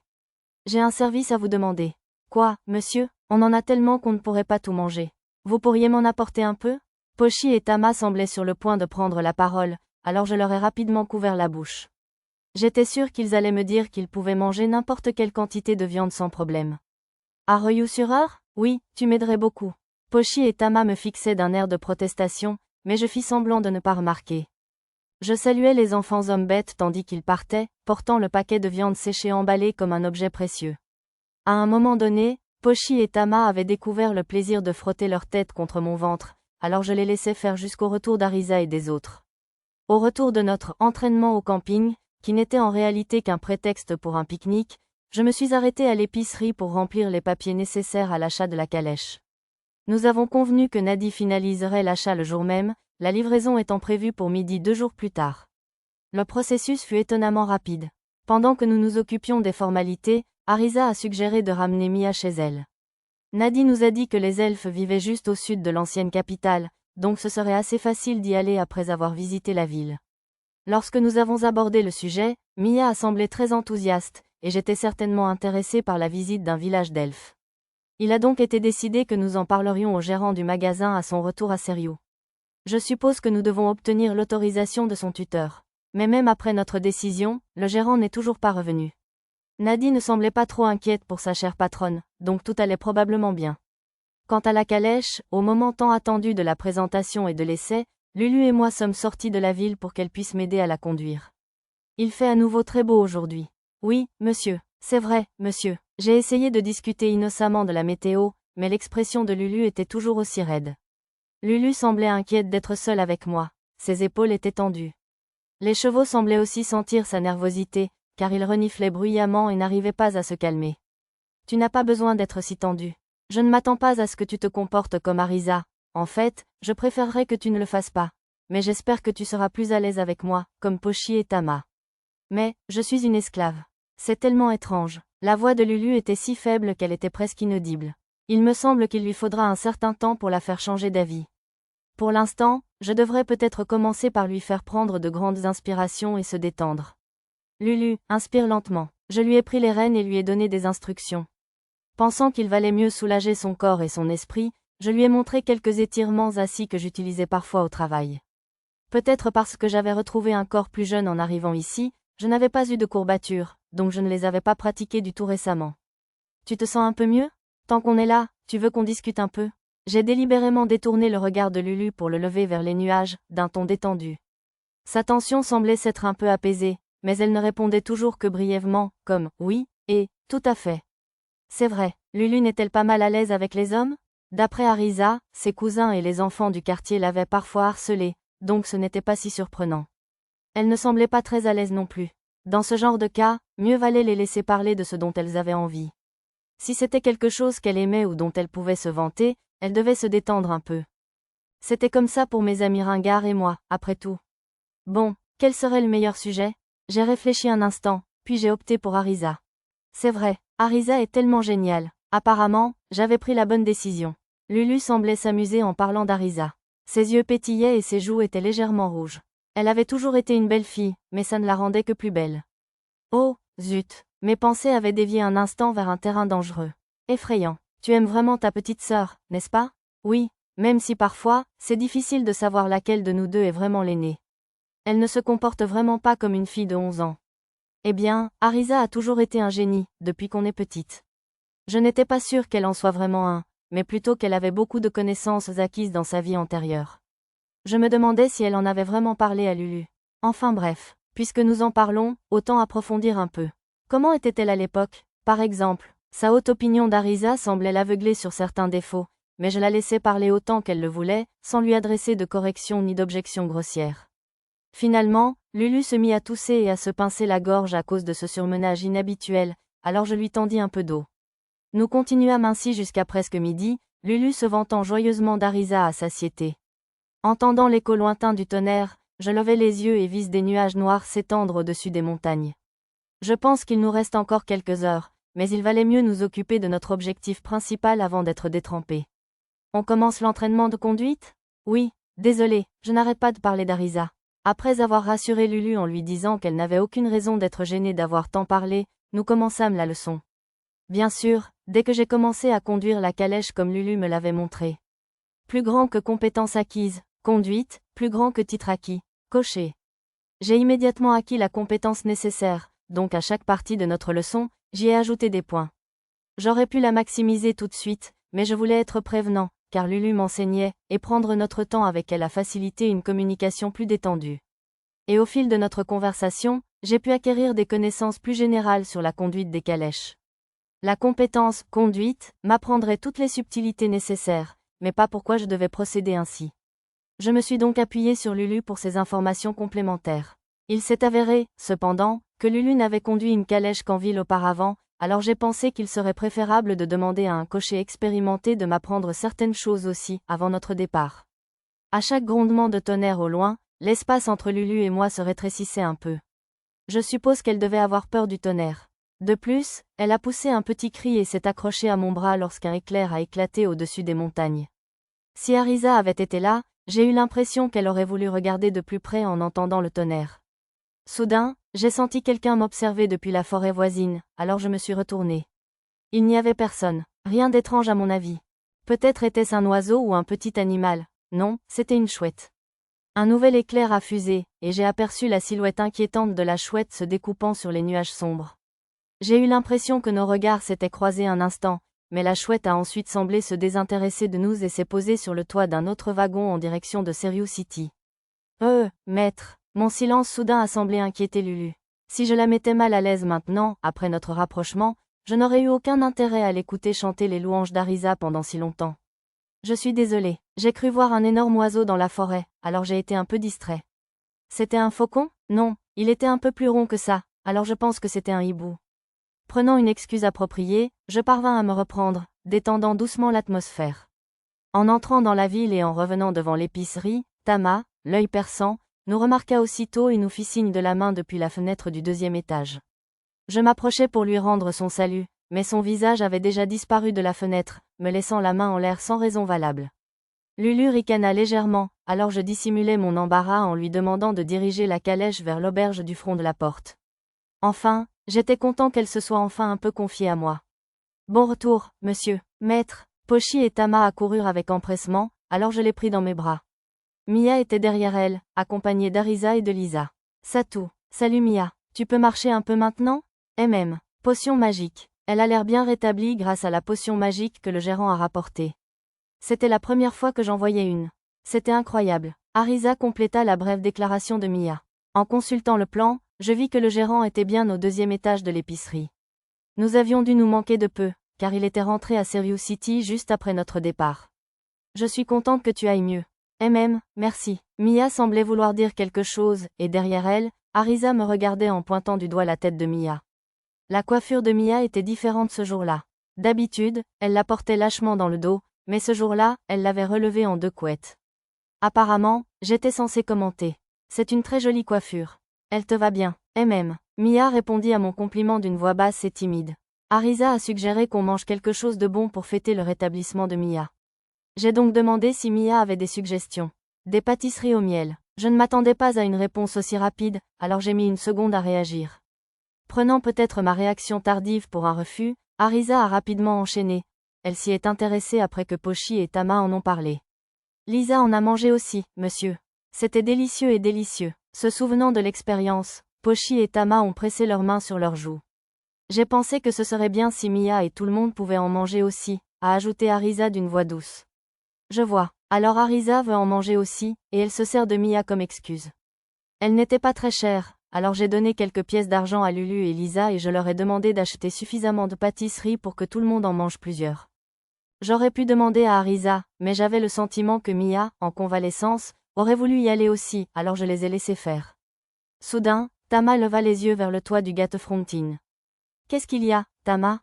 J'ai un service à vous demander. Quoi, monsieur? On en a tellement qu'on ne pourrait pas tout manger. Vous pourriez m'en apporter un peu? Pochi et Tama semblaient sur le point de prendre la parole, alors je leur ai rapidement couvert la bouche. J'étais sûre qu'ils allaient me dire qu'ils pouvaient manger n'importe quelle quantité de viande sans problème. À Ryu-sur-Eure? Oui, tu m'aiderais beaucoup. Pochi et Tama me fixaient d'un air de protestation, mais je fis semblant de ne pas remarquer. Je saluais les enfants hommes-bêtes tandis qu'ils partaient, portant le paquet de viande séchée emballé comme un objet précieux. À un moment donné, Pochi et Tama avaient découvert le plaisir de frotter leur tête contre mon ventre, alors je les laissais faire jusqu'au retour d'Arisa et des autres. Au retour de notre entraînement au camping, qui n'était en réalité qu'un prétexte pour un pique-nique, je me suis arrêtée à l'épicerie pour remplir les papiers nécessaires à l'achat de la calèche. Nous avons convenu que Nadi finaliserait l'achat le jour même, la livraison étant prévue pour midi 2 jours plus tard. Le processus fut étonnamment rapide. Pendant que nous nous occupions des formalités, Arisa a suggéré de ramener Mia chez elle. Nadi nous a dit que les elfes vivaient juste au sud de l'ancienne capitale, donc ce serait assez facile d'y aller après avoir visité la ville. Lorsque nous avons abordé le sujet, Mia a semblé très enthousiaste, et j'étais certainement intéressée par la visite d'un village d'elfes. Il a donc été décidé que nous en parlerions au gérant du magasin à son retour à Seriou. Je suppose que nous devons obtenir l'autorisation de son tuteur. Mais même après notre décision, le gérant n'est toujours pas revenu. Nadi ne semblait pas trop inquiète pour sa chère patronne, donc tout allait probablement bien. Quant à la calèche, au moment tant attendu de la présentation et de l'essai, Lulu et moi sommes sortis de la ville pour qu'elle puisse m'aider à la conduire. Il fait à nouveau très beau aujourd'hui. Oui, monsieur. C'est vrai, monsieur. J'ai essayé de discuter innocemment de la météo, mais l'expression de Lulu était toujours aussi raide. Lulu semblait inquiète d'être seule avec moi. Ses épaules étaient tendues. Les chevaux semblaient aussi sentir sa nervosité, car ils reniflaient bruyamment et n'arrivaient pas à se calmer. Tu n'as pas besoin d'être si tendu. Je ne m'attends pas à ce que tu te comportes comme Arisa. En fait, je préférerais que tu ne le fasses pas. Mais j'espère que tu seras plus à l'aise avec moi, comme Pochi et Tama. Mais, je suis une esclave. C'est tellement étrange. La voix de Lulu était si faible qu'elle était presque inaudible. Il me semble qu'il lui faudra un certain temps pour la faire changer d'avis. Pour l'instant, je devrais peut-être commencer par lui faire prendre de grandes inspirations et se détendre. Lulu, inspire lentement. Je lui ai pris les rênes et lui ai donné des instructions. Pensant qu'il valait mieux soulager son corps et son esprit, je lui ai montré quelques étirements assis que j'utilisais parfois au travail. Peut-être parce que j'avais retrouvé un corps plus jeune en arrivant ici, je n'avais pas eu de courbatures, donc je ne les avais pas pratiquées du tout récemment. Tu te sens un peu mieux? Tant qu'on est là, tu veux qu'on discute un peu? J'ai délibérément détourné le regard de Lulu pour le lever vers les nuages, d'un ton détendu. Sa tension semblait s'être un peu apaisée, mais elle ne répondait toujours que brièvement, comme « oui » et « tout à fait ». C'est vrai, Lulu n'est-elle pas mal à l'aise avec les hommes? D'après Arisa, ses cousins et les enfants du quartier l'avaient parfois harcelée, donc ce n'était pas si surprenant. Elle ne semblait pas très à l'aise non plus. Dans ce genre de cas, mieux valait les laisser parler de ce dont elles avaient envie. Si c'était quelque chose qu'elle aimait ou dont elle pouvait se vanter, elle devait se détendre un peu. C'était comme ça pour mes amis ringards et moi, après tout. Bon, quel serait le meilleur sujet? J'ai réfléchi un instant, puis j'ai opté pour Arisa. C'est vrai, Arisa est tellement géniale. Apparemment, j'avais pris la bonne décision. Lulu semblait s'amuser en parlant d'Arisa. Ses yeux pétillaient et ses joues étaient légèrement rouges. Elle avait toujours été une belle fille, mais ça ne la rendait que plus belle. Oh, zut, mes pensées avaient dévié un instant vers un terrain dangereux. Effrayant. Tu aimes vraiment ta petite sœur, n'est-ce pas? Oui, même si parfois, c'est difficile de savoir laquelle de nous deux est vraiment l'aînée. Elle ne se comporte vraiment pas comme une fille de 11 ans. Eh bien, Arisa a toujours été un génie, depuis qu'on est petite. Je n'étais pas sûre qu'elle en soit vraiment un, mais plutôt qu'elle avait beaucoup de connaissances acquises dans sa vie antérieure. Je me demandais si elle en avait vraiment parlé à Lulu. Enfin bref, puisque nous en parlons, autant approfondir un peu. Comment était-elle à l'époque? Par exemple, sa haute opinion d'Arisa semblait l'aveugler sur certains défauts, mais je la laissais parler autant qu'elle le voulait, sans lui adresser de corrections ni d'objections grossières. Finalement, Lulu se mit à tousser et à se pincer la gorge à cause de ce surmenage inhabituel, alors je lui tendis un peu d'eau. Nous continuâmes ainsi jusqu'à presque midi, Lulu se vantant joyeusement d'Arisa à satiété. Entendant l'écho lointain du tonnerre, je levai les yeux et vis des nuages noirs s'étendre au-dessus des montagnes. Je pense qu'il nous reste encore quelques heures, mais il valait mieux nous occuper de notre objectif principal avant d'être détrempés. On commence l'entraînement de conduite? Oui, désolé, je n'arrête pas de parler d'Arisa. Après avoir rassuré Lulu en lui disant qu'elle n'avait aucune raison d'être gênée d'avoir tant parlé, nous commençâmes la leçon. Bien sûr, dès que j'ai commencé à conduire la calèche comme Lulu me l'avait montré. Plus grand que compétence acquise, conduite, plus grand que titre acquis, coché. J'ai immédiatement acquis la compétence nécessaire, donc à chaque partie de notre leçon, j'y ai ajouté des points. J'aurais pu la maximiser tout de suite, mais je voulais être prévenant, car Lulu m'enseignait, et prendre notre temps avec elle a facilité une communication plus détendue. Et au fil de notre conversation, j'ai pu acquérir des connaissances plus générales sur la conduite des calèches. La compétence « conduite » m'apprendrait toutes les subtilités nécessaires, mais pas pourquoi je devais procéder ainsi. Je me suis donc appuyé sur Lulu pour ces informations complémentaires. Il s'est avéré, cependant, que Lulu n'avait conduit une calèche qu'en ville auparavant, alors j'ai pensé qu'il serait préférable de demander à un cocher expérimenté de m'apprendre certaines choses aussi, avant notre départ. À chaque grondement de tonnerre au loin, l'espace entre Lulu et moi se rétrécissait un peu. Je suppose qu'elle devait avoir peur du tonnerre. De plus, elle a poussé un petit cri et s'est accrochée à mon bras lorsqu'un éclair a éclaté au-dessus des montagnes. Si Arisa avait été là, j'ai eu l'impression qu'elle aurait voulu regarder de plus près en entendant le tonnerre. Soudain, j'ai senti quelqu'un m'observer depuis la forêt voisine, alors je me suis retournée. Il n'y avait personne, rien d'étrange à mon avis. Peut-être était-ce un oiseau ou un petit animal, non, c'était une chouette. Un nouvel éclair a fusé, et j'ai aperçu la silhouette inquiétante de la chouette se découpant sur les nuages sombres. J'ai eu l'impression que nos regards s'étaient croisés un instant, mais la chouette a ensuite semblé se désintéresser de nous et s'est posée sur le toit d'un autre wagon en direction de Serious City. Maître, mon silence soudain a semblé inquiéter Lulu. Si je la mettais mal à l'aise maintenant, après notre rapprochement, je n'aurais eu aucun intérêt à l'écouter chanter les louanges d'Arisa pendant si longtemps. Je suis désolé, j'ai cru voir un énorme oiseau dans la forêt, alors j'ai été un peu distrait. C'était un faucon? Non, il était un peu plus rond que ça, alors je pense que c'était un hibou. Prenant une excuse appropriée, je parvins à me reprendre, détendant doucement l'atmosphère. En entrant dans la ville et en revenant devant l'épicerie, Tama, l'œil perçant, nous remarqua aussitôt et nous fit signe de la main depuis la fenêtre du 2e étage. Je m'approchai pour lui rendre son salut, mais son visage avait déjà disparu de la fenêtre, me laissant la main en l'air sans raison valable. Lulu ricana légèrement, alors je dissimulai mon embarras en lui demandant de diriger la calèche vers l'auberge du front de la porte. Enfin, j'étais content qu'elle se soit enfin un peu confiée à moi. Bon retour, monsieur, maître. Pochi et Tama accoururent avec empressement, alors je les pris dans mes bras. Mia était derrière elle, accompagnée d'Arisa et de Lisa. Satou, salut Mia, tu peux marcher un peu maintenant? Potion magique. Elle a l'air bien rétablie grâce à la potion magique que le gérant a rapportée. C'était la première fois que j'en voyais une. C'était incroyable. Arisa compléta la brève déclaration de Mia. En consultant le plan, je vis que le gérant était bien au 2e étage de l'épicerie. Nous avions dû nous manquer de peu, car il était rentré à Serious City juste après notre départ. Je suis contente que tu ailles mieux. Merci. Mia semblait vouloir dire quelque chose, et derrière elle, Arisa me regardait en pointant du doigt la tête de Mia. La coiffure de Mia était différente ce jour-là. D'habitude, elle la portait lâchement dans le dos, mais ce jour-là, elle l'avait relevée en 2 couettes. Apparemment, j'étais censée commenter. C'est une très jolie coiffure. Elle te va bien. Mia répondit à mon compliment d'une voix basse et timide. Arisa a suggéré qu'on mange quelque chose de bon pour fêter le rétablissement de Mia. J'ai donc demandé si Mia avait des suggestions. Des pâtisseries au miel. Je ne m'attendais pas à une réponse aussi rapide, alors j'ai mis une seconde à réagir. Prenant peut-être ma réaction tardive pour un refus, Arisa a rapidement enchaîné. Elle s'y est intéressée après que Pochi et Tama en ont parlé. Lisa en a mangé aussi, monsieur. C'était délicieux et délicieux. Se souvenant de l'expérience, Pochi et Tama ont pressé leurs mains sur leurs joues. J'ai pensé que ce serait bien si Mia et tout le monde pouvaient en manger aussi, a ajouté Arisa d'une voix douce. Je vois. Alors Arisa veut en manger aussi, et elle se sert de Mia comme excuse. Elle n'était pas très chère, alors j'ai donné quelques pièces d'argent à Lulu et Lisa et je leur ai demandé d'acheter suffisamment de pâtisseries pour que tout le monde en mange plusieurs. J'aurais pu demander à Arisa, mais j'avais le sentiment que Mia, en convalescence, aurait voulu y aller aussi, alors je les ai laissés faire. Soudain, Tama leva les yeux vers le toit du Gatefrontin. Qu'est-ce qu'il y a, Tama?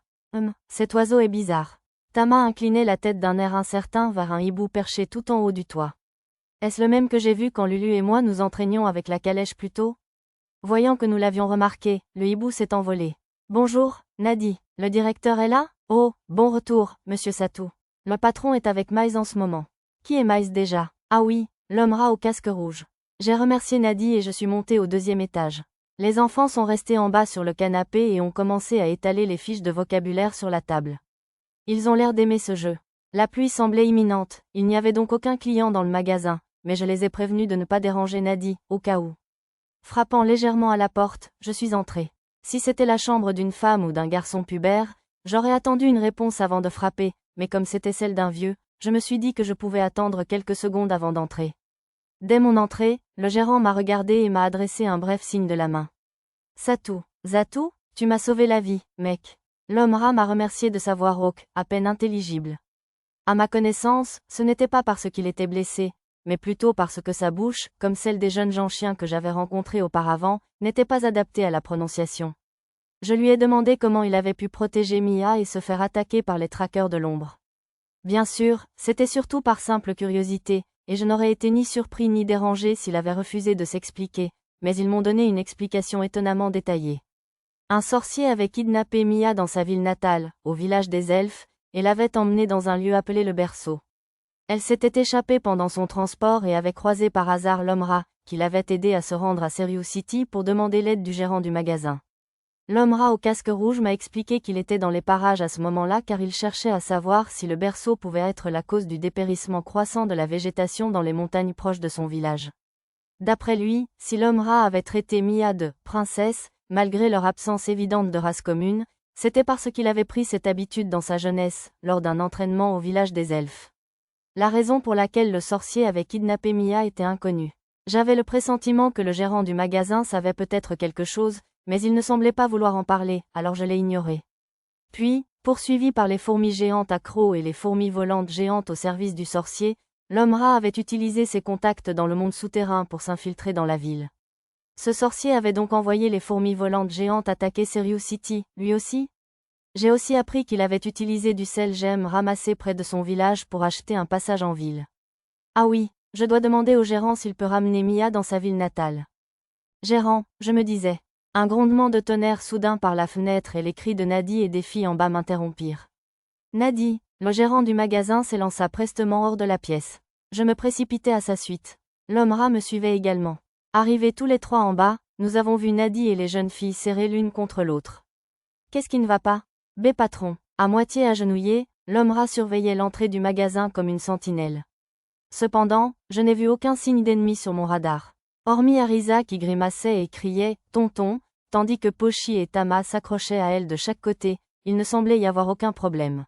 Cet oiseau est bizarre. Tama inclinait la tête d'un air incertain vers un hibou perché tout en haut du toit. Est-ce le même que j'ai vu quand Lulu et moi nous entraînions avec la calèche plus tôt? Voyant que nous l'avions remarqué, le hibou s'est envolé. Bonjour, Nadi, le directeur est là? Oh, bon retour, monsieur Satou. Le patron est avec Miles en ce moment. Qui est Miles déjà? Ah oui, l'homme rat au casque rouge. J'ai remercié Nadi et je suis montée au 2e étage. Les enfants sont restés en bas sur le canapé et ont commencé à étaler les fiches de vocabulaire sur la table. Ils ont l'air d'aimer ce jeu. La pluie semblait imminente, il n'y avait donc aucun client dans le magasin, mais je les ai prévenus de ne pas déranger Nadi, au cas où. Frappant légèrement à la porte, je suis entrée. Si c'était la chambre d'une femme ou d'un garçon pubère, j'aurais attendu une réponse avant de frapper, mais comme c'était celle d'un vieux, je me suis dit que je pouvais attendre quelques secondes avant d'entrer. Dès mon entrée, le gérant m'a regardé et m'a adressé un bref signe de la main. Satou, Zatou, tu m'as sauvé la vie, mec. L'homme rat m'a remercié de sa voix rauque, à peine intelligible. À ma connaissance, ce n'était pas parce qu'il était blessé, mais plutôt parce que sa bouche, comme celle des jeunes gens chiens que j'avais rencontrés auparavant, n'était pas adaptée à la prononciation. Je lui ai demandé comment il avait pu protéger Mia et se faire attaquer par les traqueurs de l'ombre. Bien sûr, c'était surtout par simple curiosité, et je n'aurais été ni surpris ni dérangé s'il avait refusé de s'expliquer, mais ils m'ont donné une explication étonnamment détaillée. Un sorcier avait kidnappé Mia dans sa ville natale, au village des elfes, et l'avait emmenée dans un lieu appelé le berceau. Elle s'était échappée pendant son transport et avait croisé par hasard l'homme-rat, qui l'avait aidé à se rendre à Serious City pour demander l'aide du gérant du magasin. L'homme-rat au casque rouge m'a expliqué qu'il était dans les parages à ce moment-là car il cherchait à savoir si le berceau pouvait être la cause du dépérissement croissant de la végétation dans les montagnes proches de son village. D'après lui, si l'homme-rat avait traité Mia de « princesse », malgré leur absence évidente de race commune, c'était parce qu'il avait pris cette habitude dans sa jeunesse, lors d'un entraînement au village des elfes. La raison pour laquelle le sorcier avait kidnappé Mia était inconnue. J'avais le pressentiment que le gérant du magasin savait peut-être quelque chose, mais il ne semblait pas vouloir en parler, alors je l'ai ignoré. Puis, poursuivi par les fourmis géantes à crocs et les fourmis volantes géantes au service du sorcier, l'homme-rat avait utilisé ses contacts dans le monde souterrain pour s'infiltrer dans la ville. Ce sorcier avait donc envoyé les fourmis volantes géantes attaquer Serious City, lui aussi? J'ai aussi appris qu'il avait utilisé du sel gemme ramassé près de son village pour acheter un passage en ville. Ah oui, je dois demander au gérant s'il peut ramener Mia dans sa ville natale. Gérant, je me disais. Un grondement de tonnerre soudain par la fenêtre et les cris de Nadi et des filles en bas m'interrompirent. Nadi, le gérant du magasin, s'élança prestement hors de la pièce. Je me précipitai à sa suite. L'homme-rat me suivait également. Arrivés tous les trois en bas, nous avons vu Nadi et les jeunes filles serrées l'une contre l'autre. Qu'est-ce qui ne va pas? Patron. À moitié agenouillé, l'homme-rat surveillait l'entrée du magasin comme une sentinelle. Cependant, je n'ai vu aucun signe d'ennemi sur mon radar. Hormis Arisa qui grimaçait et criait « Tonton », tandis que Pochi et Tama s'accrochaient à elle de chaque côté, il ne semblait y avoir aucun problème.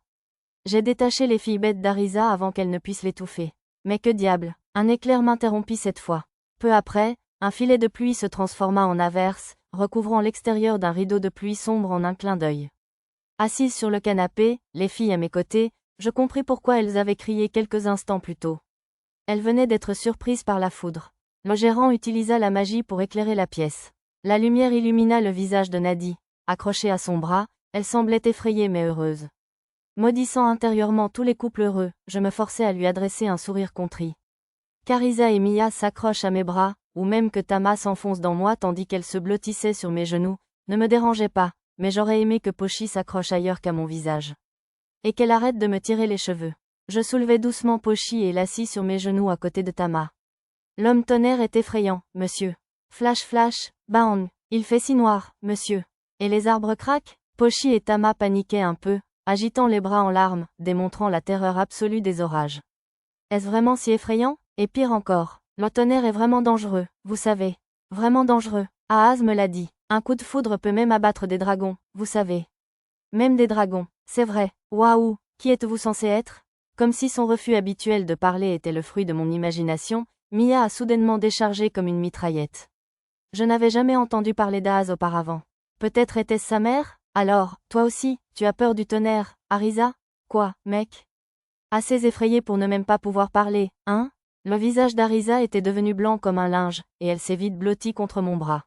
J'ai détaché les filles bêtes d'Arisa avant qu'elles ne puissent l'étouffer. Mais que diable, un éclair m'interrompit cette fois. Peu après, un filet de pluie se transforma en averse, recouvrant l'extérieur d'un rideau de pluie sombre en un clin d'œil. Assise sur le canapé, les filles à mes côtés, je compris pourquoi elles avaient crié quelques instants plus tôt. Elles venaient d'être surprises par la foudre. Le gérant utilisa la magie pour éclairer la pièce. La lumière illumina le visage de Nadi. Accrochée à son bras, elle semblait effrayée mais heureuse. Maudissant intérieurement tous les couples heureux, je me forçai à lui adresser un sourire contrit. Qu'Arisa et Mia s'accrochent à mes bras, ou même que Tama s'enfonce dans moi tandis qu'elle se blottissait sur mes genoux, ne me dérangeait pas, mais j'aurais aimé que Pochi s'accroche ailleurs qu'à mon visage. Et qu'elle arrête de me tirer les cheveux. Je soulevai doucement Pochi et l'assis sur mes genoux à côté de Tama. L'homme tonnerre est effrayant, monsieur. Flash flash, bang, il fait si noir, monsieur. Et les arbres craquent? Pochi et Tama paniquaient un peu, agitant les bras en larmes, démontrant la terreur absolue des orages. Est-ce vraiment si effrayant? Et pire encore, le tonnerre est vraiment dangereux, vous savez. Vraiment dangereux. Ahaz me l'a dit. Un coup de foudre peut même abattre des dragons, vous savez. Même des dragons, c'est vrai. Waouh, qui êtes-vous censé être? Comme si son refus habituel de parler était le fruit de mon imagination, Mia a soudainement déchargé comme une mitraillette. Je n'avais jamais entendu parler d'Ahaz auparavant. Peut-être était-ce sa mère? Alors, toi aussi, tu as peur du tonnerre, Arisa? Quoi, mec? Assez effrayée pour ne même pas pouvoir parler, hein? Le visage d'Arisa était devenu blanc comme un linge, et elle s'est vite blottie contre mon bras.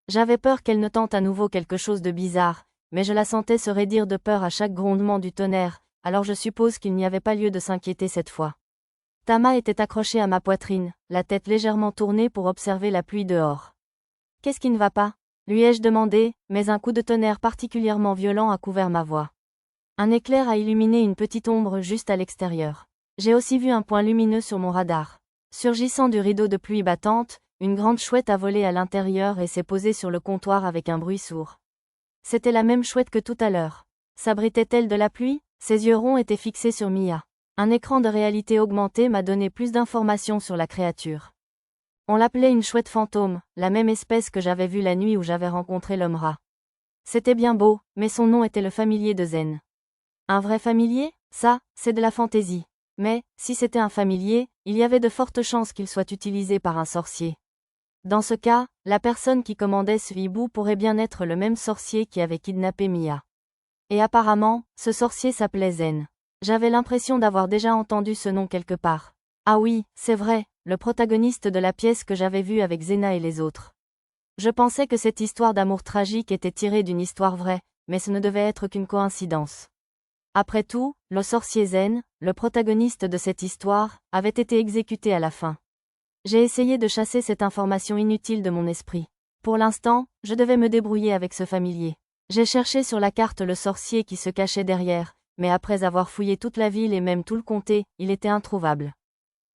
J'avais peur qu'elle ne tente à nouveau quelque chose de bizarre, mais je la sentais se raidir de peur à chaque grondement du tonnerre, alors je suppose qu'il n'y avait pas lieu de s'inquiéter cette fois. Tama était accrochée à ma poitrine, la tête légèrement tournée pour observer la pluie dehors. Qu'est-ce qui ne va pas? Lui ai-je demandé, mais un coup de tonnerre particulièrement violent a couvert ma voix. Un éclair a illuminé une petite ombre juste à l'extérieur. J'ai aussi vu un point lumineux sur mon radar. Surgissant du rideau de pluie battante, une grande chouette a volé à l'intérieur et s'est posée sur le comptoir avec un bruit sourd. C'était la même chouette que tout à l'heure. S'abritait-elle de la pluie? Ses yeux ronds étaient fixés sur Mia. Un écran de réalité augmentée m'a donné plus d'informations sur la créature. On l'appelait une chouette fantôme, la même espèce que j'avais vue la nuit où j'avais rencontré l'homme-rat. C'était bien beau, mais son nom était le familier de Zen. Un vrai familier? Ça, c'est de la fantaisie. Mais, si c'était un familier, il y avait de fortes chances qu'il soit utilisé par un sorcier. Dans ce cas, la personne qui commandait ce hibou pourrait bien être le même sorcier qui avait kidnappé Mia. Et apparemment, ce sorcier s'appelait Zen. J'avais l'impression d'avoir déjà entendu ce nom quelque part. Ah oui, c'est vrai, le protagoniste de la pièce que j'avais vue avec Zena et les autres. Je pensais que cette histoire d'amour tragique était tirée d'une histoire vraie, mais ce ne devait être qu'une coïncidence. Après tout, le sorcier Zen, le protagoniste de cette histoire, avait été exécuté à la fin. J'ai essayé de chasser cette information inutile de mon esprit. Pour l'instant, je devais me débrouiller avec ce familier. J'ai cherché sur la carte le sorcier qui se cachait derrière, mais après avoir fouillé toute la ville et même tout le comté, il était introuvable.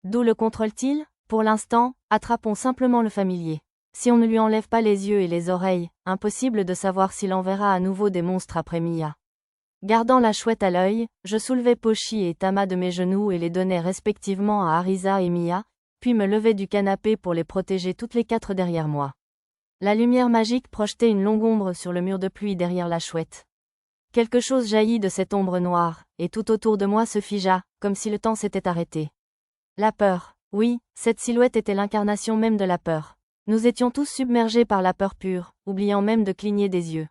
D'où le contrôle-t-il? Pour l'instant, attrapons simplement le familier. Si on ne lui enlève pas les yeux et les oreilles, impossible de savoir s'il enverra à nouveau des monstres après Mia. Gardant la chouette à l'œil, je soulevai Pochi et Tama de mes genoux et les donnai respectivement à Arisa et Mia, puis me levai du canapé pour les protéger toutes les quatre derrière moi. La lumière magique projetait une longue ombre sur le mur de pluie derrière la chouette. Quelque chose jaillit de cette ombre noire, et tout autour de moi se figea, comme si le temps s'était arrêté. La peur. Oui, cette silhouette était l'incarnation même de la peur. Nous étions tous submergés par la peur pure, oubliant même de cligner des yeux.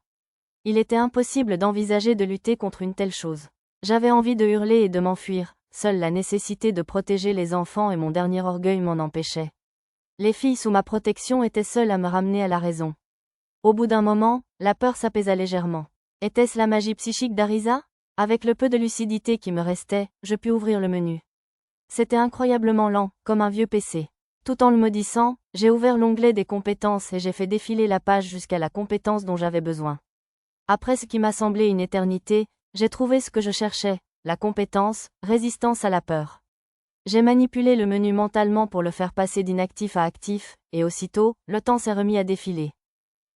Il était impossible d'envisager de lutter contre une telle chose. J'avais envie de hurler et de m'enfuir, seule la nécessité de protéger les enfants et mon dernier orgueil m'en empêchait. Les filles sous ma protection étaient seules à me ramener à la raison. Au bout d'un moment, la peur s'apaisa légèrement. Était-ce la magie psychique d'Arisa? Avec le peu de lucidité qui me restait, je pus ouvrir le menu. C'était incroyablement lent, comme un vieux PC. Tout en le maudissant, j'ai ouvert l'onglet des compétences et j'ai fait défiler la page jusqu'à la compétence dont j'avais besoin. Après ce qui m'a semblé une éternité, j'ai trouvé ce que je cherchais, la compétence, résistance à la peur. J'ai manipulé le menu mentalement pour le faire passer d'inactif à actif, et aussitôt, le temps s'est remis à défiler.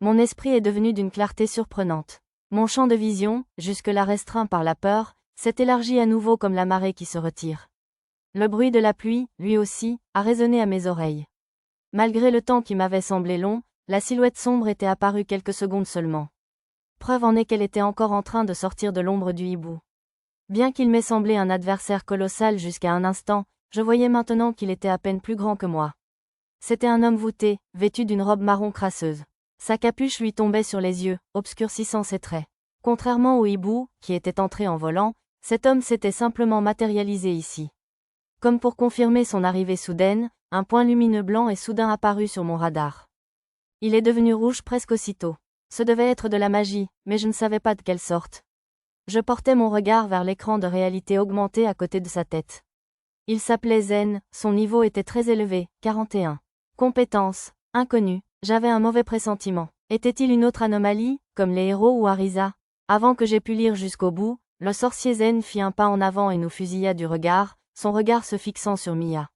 Mon esprit est devenu d'une clarté surprenante. Mon champ de vision, jusque-là restreint par la peur, s'est élargi à nouveau comme la marée qui se retire. Le bruit de la pluie, lui aussi, a résonné à mes oreilles. Malgré le temps qui m'avait semblé long, la silhouette sombre était apparue quelques secondes seulement. Preuve en est qu'elle était encore en train de sortir de l'ombre du hibou. Bien qu'il m'ait semblé un adversaire colossal jusqu'à un instant, je voyais maintenant qu'il était à peine plus grand que moi. C'était un homme voûté, vêtu d'une robe marron crasseuse. Sa capuche lui tombait sur les yeux, obscurcissant ses traits. Contrairement au hibou, qui était entré en volant, cet homme s'était simplement matérialisé ici. Comme pour confirmer son arrivée soudaine, un point lumineux blanc est soudain apparu sur mon radar. Il est devenu rouge presque aussitôt. Ce devait être de la magie, mais je ne savais pas de quelle sorte. Je portais mon regard vers l'écran de réalité augmentée à côté de sa tête. Il s'appelait Zen, son niveau était très élevé, 41. Compétence, inconnue, j'avais un mauvais pressentiment. Était-il une autre anomalie, comme les héros ou Arisa? Avant que j'aie pu lire jusqu'au bout, le sorcier Zen fit un pas en avant et nous fusilla du regard, son regard se fixant sur Mia.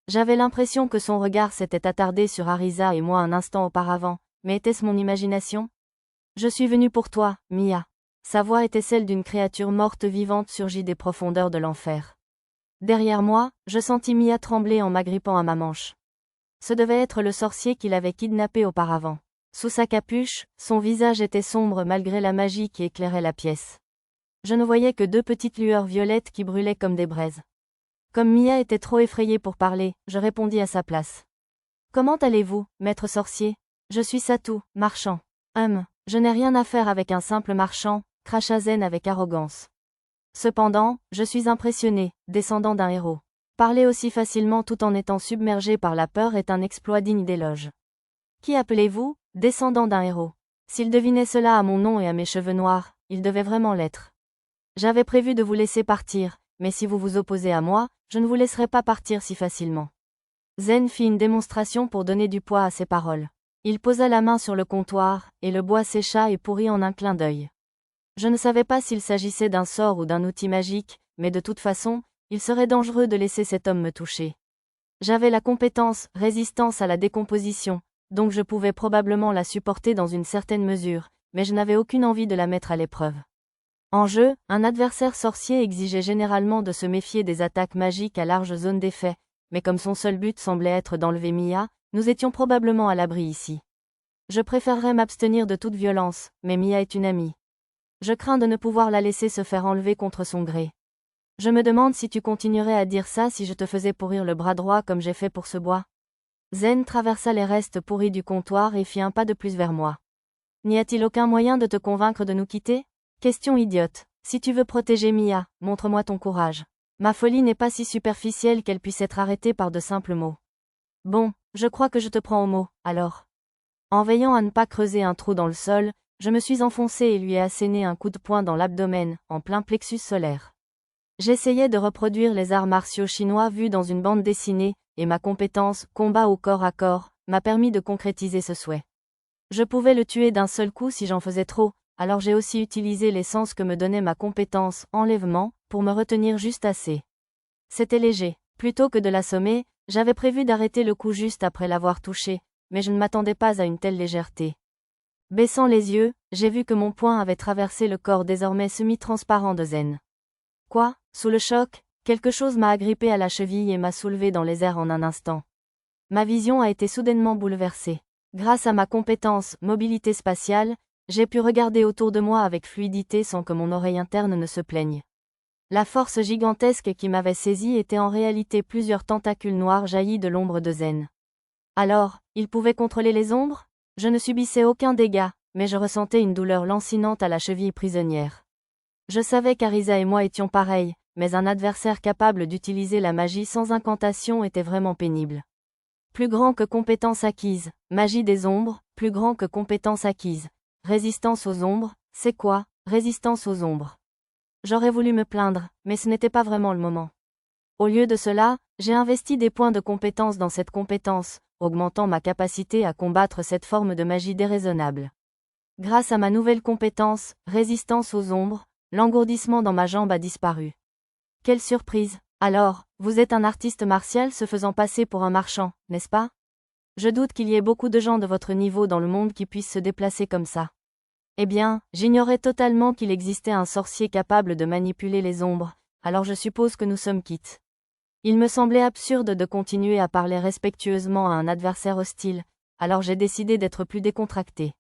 J'avais l'impression que son regard s'était attardé sur Arisa et moi un instant auparavant, mais était-ce mon imagination? Je suis venu pour toi, Mia. Sa voix était celle d'une créature morte vivante surgie des profondeurs de l'enfer. Derrière moi, je sentis Mia trembler en m'agrippant à ma manche. Ce devait être le sorcier qui l'avait kidnappée auparavant. Sous sa capuche, son visage était sombre malgré la magie qui éclairait la pièce. Je ne voyais que deux petites lueurs violettes qui brûlaient comme des braises. Comme Mia était trop effrayée pour parler, je répondis à sa place. Comment allez-vous, maître sorcier? Je suis Satou, marchand. Je n'ai rien à faire avec un simple marchand, cracha Zen avec arrogance. Cependant, je suis impressionné, descendant d'un héros. Parler aussi facilement tout en étant submergé par la peur est un exploit digne d'éloge. Qui appelez-vous, descendant d'un héros? S'il devinait cela à mon nom et à mes cheveux noirs, il devait vraiment l'être. J'avais prévu de vous laisser partir, mais si vous vous opposez à moi, je ne vous laisserai pas partir si facilement. Zen fit une démonstration pour donner du poids à ses paroles. Il posa la main sur le comptoir, et le bois sécha et pourrit en un clin d'œil. Je ne savais pas s'il s'agissait d'un sort ou d'un outil magique, mais de toute façon, il serait dangereux de laisser cet homme me toucher. J'avais la compétence, résistance à la décomposition, donc je pouvais probablement la supporter dans une certaine mesure, mais je n'avais aucune envie de la mettre à l'épreuve. En jeu, un adversaire sorcier exigeait généralement de se méfier des attaques magiques à large zone d'effet, mais comme son seul but semblait être d'enlever Mia, nous étions probablement à l'abri ici. Je préférerais m'abstenir de toute violence, mais Mia est une amie. Je crains de ne pouvoir la laisser se faire enlever contre son gré. Je me demande si tu continuerais à dire ça si je te faisais pourrir le bras droit comme j'ai fait pour ce bois. Zen traversa les restes pourris du comptoir et fit un pas de plus vers moi. N'y a-t-il aucun moyen de te convaincre de nous quitter? Question idiote. Si tu veux protéger Mia, montre-moi ton courage. Ma folie n'est pas si superficielle qu'elle puisse être arrêtée par de simples mots. Bon, je crois que je te prends au mot, alors. En veillant à ne pas creuser un trou dans le sol, je me suis enfoncé et lui ai asséné un coup de poing dans l'abdomen, en plein plexus solaire. J'essayais de reproduire les arts martiaux chinois vus dans une bande dessinée, et ma compétence, combat au corps à corps, m'a permis de concrétiser ce souhait. Je pouvais le tuer d'un seul coup si j'en faisais trop, alors j'ai aussi utilisé l'essence que me donnait ma compétence, enlèvement, pour me retenir juste assez. C'était léger. Plutôt que de l'assommer, j'avais prévu d'arrêter le coup juste après l'avoir touché, mais je ne m'attendais pas à une telle légèreté. Baissant les yeux, j'ai vu que mon poing avait traversé le corps désormais semi-transparent de Zen. Quoi, sous le choc, quelque chose m'a agrippé à la cheville et m'a soulevé dans les airs en un instant. Ma vision a été soudainement bouleversée. Grâce à ma compétence, mobilité spatiale, j'ai pu regarder autour de moi avec fluidité sans que mon oreille interne ne se plaigne. La force gigantesque qui m'avait saisi était en réalité plusieurs tentacules noirs jaillis de l'ombre de Zen. Alors, il pouvait contrôler les ombres? Je ne subissais aucun dégât, mais je ressentais une douleur lancinante à la cheville prisonnière. Je savais qu'Arisa et moi étions pareils, mais un adversaire capable d'utiliser la magie sans incantation était vraiment pénible. Plus grand que compétence acquise, magie des ombres, plus grand que compétence acquise. Résistance aux ombres, c'est quoi, résistance aux ombres? J'aurais voulu me plaindre, mais ce n'était pas vraiment le moment. Au lieu de cela, j'ai investi des points de compétence dans cette compétence, augmentant ma capacité à combattre cette forme de magie déraisonnable. Grâce à ma nouvelle compétence, résistance aux ombres, l'engourdissement dans ma jambe a disparu. Quelle surprise! Alors, vous êtes un artiste martial se faisant passer pour un marchand, n'est-ce pas? Je doute qu'il y ait beaucoup de gens de votre niveau dans le monde qui puissent se déplacer comme ça. Eh bien, j'ignorais totalement qu'il existait un sorcier capable de manipuler les ombres, alors je suppose que nous sommes quittes. Il me semblait absurde de continuer à parler respectueusement à un adversaire hostile, alors j'ai décidé d'être plus décontracté.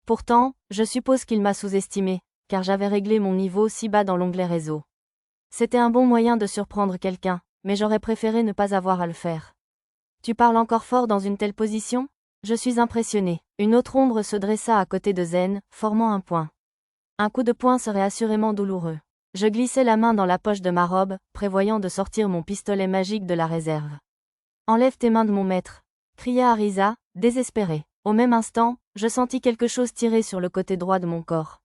Pourtant, je suppose qu'il m'a sous-estimé, car j'avais réglé mon niveau si bas dans l'onglet réseau. C'était un bon moyen de surprendre quelqu'un, mais j'aurais préféré ne pas avoir à le faire. Tu parles encore fort dans une telle position? Je suis impressionné. Une autre ombre se dressa à côté de Zen, formant un point. Un coup de poing serait assurément douloureux. Je glissai la main dans la poche de ma robe, prévoyant de sortir mon pistolet magique de la réserve. Enlève tes mains de mon maître, cria Arisa, désespérée. Au même instant, je sentis quelque chose tirer sur le côté droit de mon corps.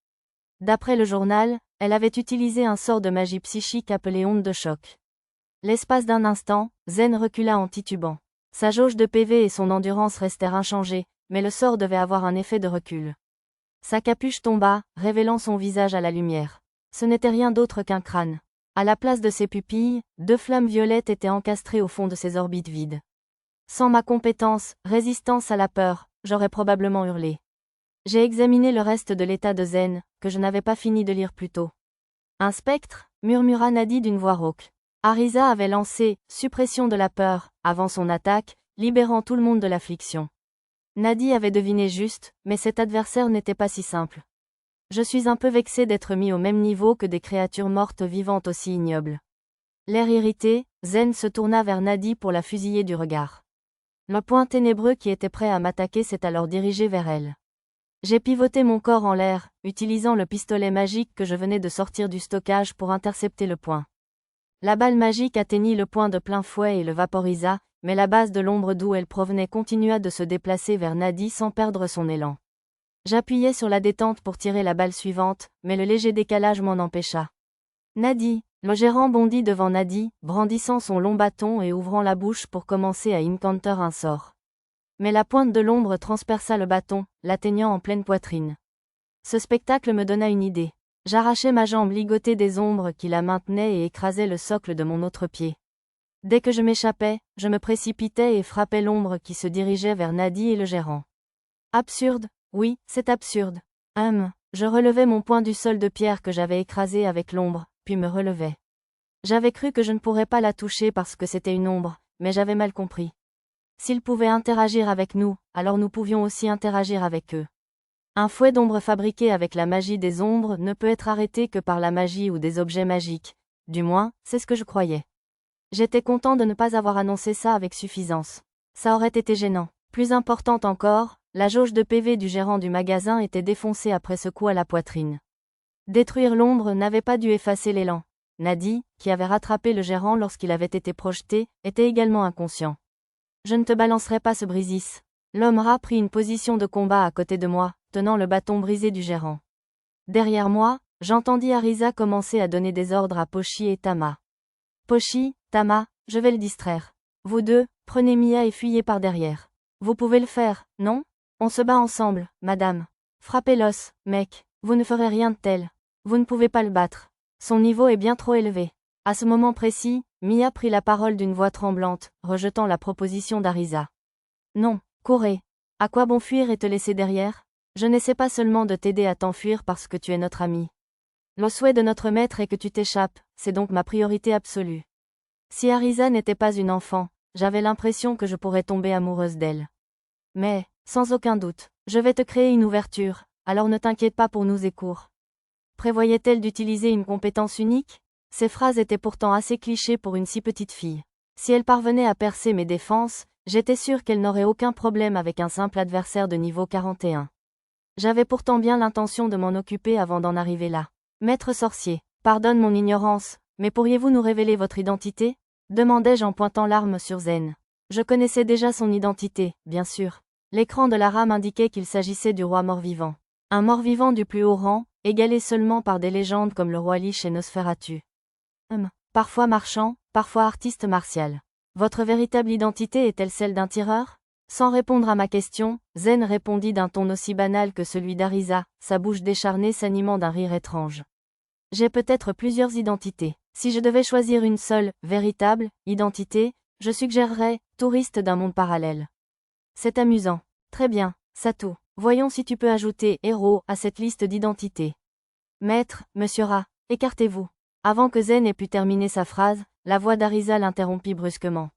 D'après le journal, elle avait utilisé un sort de magie psychique appelé onde de choc. L'espace d'un instant, Zen recula en titubant. Sa jauge de PV et son endurance restèrent inchangées, mais le sort devait avoir un effet de recul. Sa capuche tomba, révélant son visage à la lumière. Ce n'était rien d'autre qu'un crâne. À la place de ses pupilles, 2 flammes violettes étaient encastrées au fond de ses orbites vides. Sans ma compétence, résistance à la peur, j'aurais probablement hurlé. J'ai examiné le reste de l'état de Zen, que je n'avais pas fini de lire plus tôt. Un spectre, murmura Nadi d'une voix rauque. Arisa avait lancé « suppression de la peur » avant son attaque, libérant tout le monde de l'affliction. Nadi avait deviné juste, mais cet adversaire n'était pas si simple. Je suis un peu vexé d'être mis au même niveau que des créatures mortes vivantes aussi ignobles. L'air irrité, Zen se tourna vers Nadi pour la fusiller du regard. Le poing ténébreux qui était prêt à m'attaquer s'est alors dirigé vers elle. J'ai pivoté mon corps en l'air, utilisant le pistolet magique que je venais de sortir du stockage pour intercepter le poing. La balle magique atteignit le poing de plein fouet et le vaporisa, mais la base de l'ombre d'où elle provenait continua de se déplacer vers Nadi sans perdre son élan. J'appuyais sur la détente pour tirer la balle suivante, mais le léger décalage m'en empêcha. Nadi, le gérant bondit devant Nadi, brandissant son long bâton et ouvrant la bouche pour commencer à incanter un sort. Mais la pointe de l'ombre transperça le bâton, l'atteignant en pleine poitrine. Ce spectacle me donna une idée. J'arrachai ma jambe ligotée des ombres qui la maintenaient et écrasai le socle de mon autre pied. Dès que je m'échappais, je me précipitais et frappais l'ombre qui se dirigeait vers Nadi et le gérant. Absurde, oui, c'est absurde. Je relevais mon poing du sol de pierre que j'avais écrasé avec l'ombre, puis me relevais. J'avais cru que je ne pourrais pas la toucher parce que c'était une ombre, mais j'avais mal compris. S'ils pouvaient interagir avec nous, alors nous pouvions aussi interagir avec eux. Un fouet d'ombre fabriqué avec la magie des ombres ne peut être arrêté que par la magie ou des objets magiques. Du moins, c'est ce que je croyais. J'étais content de ne pas avoir annoncé ça avec suffisance. Ça aurait été gênant. Plus importante encore, la jauge de PV du gérant du magasin était défoncée après ce coup à la poitrine. Détruire l'ombre n'avait pas dû effacer l'élan. Nadi, qui avait rattrapé le gérant lorsqu'il avait été projeté, était également inconscient. Je ne te balancerai pas ce brisis. L'homme rat prit une position de combat à côté de moi, tenant le bâton brisé du gérant. Derrière moi, j'entendis Arisa commencer à donner des ordres à Pochi et Tama. Pochi, Tama, je vais le distraire. Vous deux, prenez Mia et fuyez par derrière. Vous pouvez le faire, non? On se bat ensemble, madame. Frappez l'os, mec, vous ne ferez rien de tel. Vous ne pouvez pas le battre. Son niveau est bien trop élevé. À ce moment précis, Mia prit la parole d'une voix tremblante, rejetant la proposition d'Arisa. Non, courez. À quoi bon fuir et te laisser derrière? Je n'essaie pas seulement de t'aider à t'enfuir parce que tu es notre ami. Le souhait de notre maître est que tu t'échappes, c'est donc ma priorité absolue. Si Arisa n'était pas une enfant, j'avais l'impression que je pourrais tomber amoureuse d'elle. Mais, sans aucun doute, je vais te créer une ouverture, alors ne t'inquiète pas pour nous et cours. Prévoyait-elle d'utiliser une compétence unique? Ces phrases étaient pourtant assez clichés pour une si petite fille. Si elle parvenait à percer mes défenses, j'étais sûre qu'elle n'aurait aucun problème avec un simple adversaire de niveau 41. J'avais pourtant bien l'intention de m'en occuper avant d'en arriver là. Maître sorcier, pardonne mon ignorance, mais pourriez-vous nous révéler votre identité? Demandai-je en pointant l'arme sur Zen. Je connaissais déjà son identité, bien sûr. L'écran de la rame indiquait qu'il s'agissait du roi mort-vivant. Un mort-vivant du plus haut rang, égalé seulement par des légendes comme le roi Lich et Nosferatu. Parfois marchand, parfois artiste martial. Votre véritable identité est-elle celle d'un tireur? Sans répondre à ma question, Zen répondit d'un ton aussi banal que celui d'Arisa, sa bouche décharnée s'animant d'un rire étrange. J'ai peut-être plusieurs identités. Si je devais choisir une seule, véritable, identité, je suggérerais, touriste d'un monde parallèle. C'est amusant. Très bien, Satu. Voyons si tu peux ajouter héros à cette liste d'identités. Maître, monsieur Ra, écartez-vous. Avant que Zen ait pu terminer sa phrase, la voix d'Arisa l'interrompit brusquement.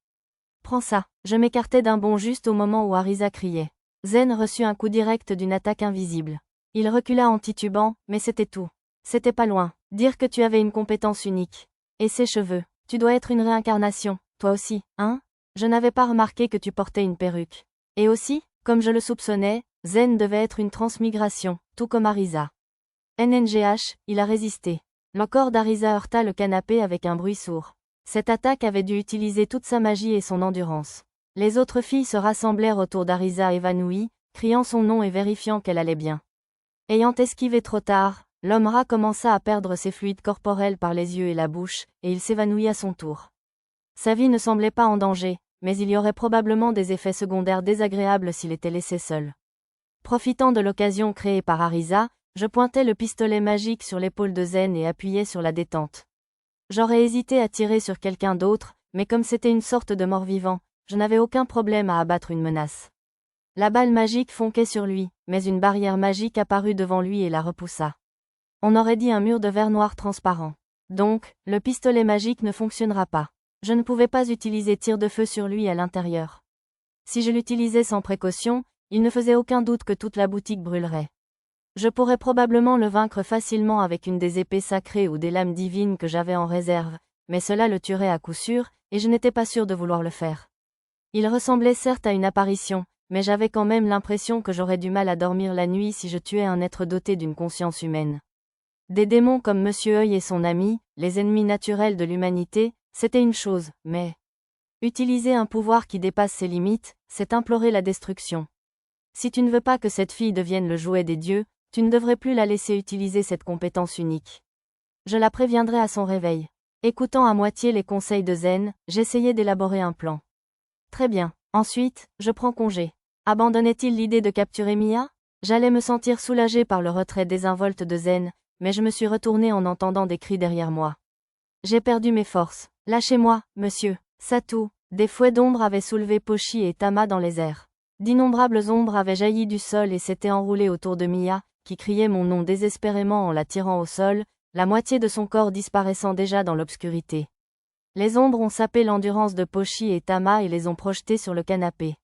Prends ça. Je m'écartais d'un bond juste au moment où Arisa criait. Zen reçut un coup direct d'une attaque invisible. Il recula en titubant, mais c'était tout. C'était pas loin. Dire que tu avais une compétence unique. Et ses cheveux. Tu dois être une réincarnation, toi aussi, hein? Je n'avais pas remarqué que tu portais une perruque. Et aussi, comme je le soupçonnais, Zen devait être une transmigration, tout comme Arisa. NNGH, il a résisté. Le corps d'Arisa heurta le canapé avec un bruit sourd. Cette attaque avait dû utiliser toute sa magie et son endurance. Les autres filles se rassemblèrent autour d'Arisa évanouie, criant son nom et vérifiant qu'elle allait bien. Ayant esquivé trop tard, l'homme rat commença à perdre ses fluides corporels par les yeux et la bouche, et il s'évanouit à son tour. Sa vie ne semblait pas en danger, mais il y aurait probablement des effets secondaires désagréables s'il était laissé seul. Profitant de l'occasion créée par Arisa, je pointais le pistolet magique sur l'épaule de Zen et appuyais sur la détente. J'aurais hésité à tirer sur quelqu'un d'autre, mais comme c'était une sorte de mort-vivant, je n'avais aucun problème à abattre une menace. La balle magique fonquait sur lui, mais une barrière magique apparut devant lui et la repoussa. On aurait dit un mur de verre noir transparent. Donc, le pistolet magique ne fonctionnera pas. Je ne pouvais pas utiliser tir de feu sur lui à l'intérieur. Si je l'utilisais sans précaution, il ne faisait aucun doute que toute la boutique brûlerait. Je pourrais probablement le vaincre facilement avec une des épées sacrées ou des lames divines que j'avais en réserve, mais cela le tuerait à coup sûr, et je n'étais pas sûr de vouloir le faire. Il ressemblait certes à une apparition, mais j'avais quand même l'impression que j'aurais du mal à dormir la nuit si je tuais un être doté d'une conscience humaine. Des démons comme Monsieur Œil et son ami, les ennemis naturels de l'humanité, c'était une chose, mais utiliser un pouvoir qui dépasse ses limites, c'est implorer la destruction. Si tu ne veux pas que cette fille devienne le jouet des dieux, tu ne devrais plus la laisser utiliser cette compétence unique. Je la préviendrai à son réveil. Écoutant à moitié les conseils de Zen, j'essayais d'élaborer un plan. Très bien. Ensuite, je prends congé. Abandonnait-il l'idée de capturer Mia? J'allais me sentir soulagé par le retrait désinvolte de Zen, mais je me suis retourné en entendant des cris derrière moi. J'ai perdu mes forces. Lâchez-moi, monsieur. Satu. Des fouets d'ombre avaient soulevé Pochi et Tama dans les airs. D'innombrables ombres avaient jailli du sol et s'étaient enroulées autour de Mia, qui criait mon nom désespérément en la tirant au sol, la moitié de son corps disparaissant déjà dans l'obscurité. Les ombres ont sapé l'endurance de Pochi et Tama et les ont projetées sur le canapé.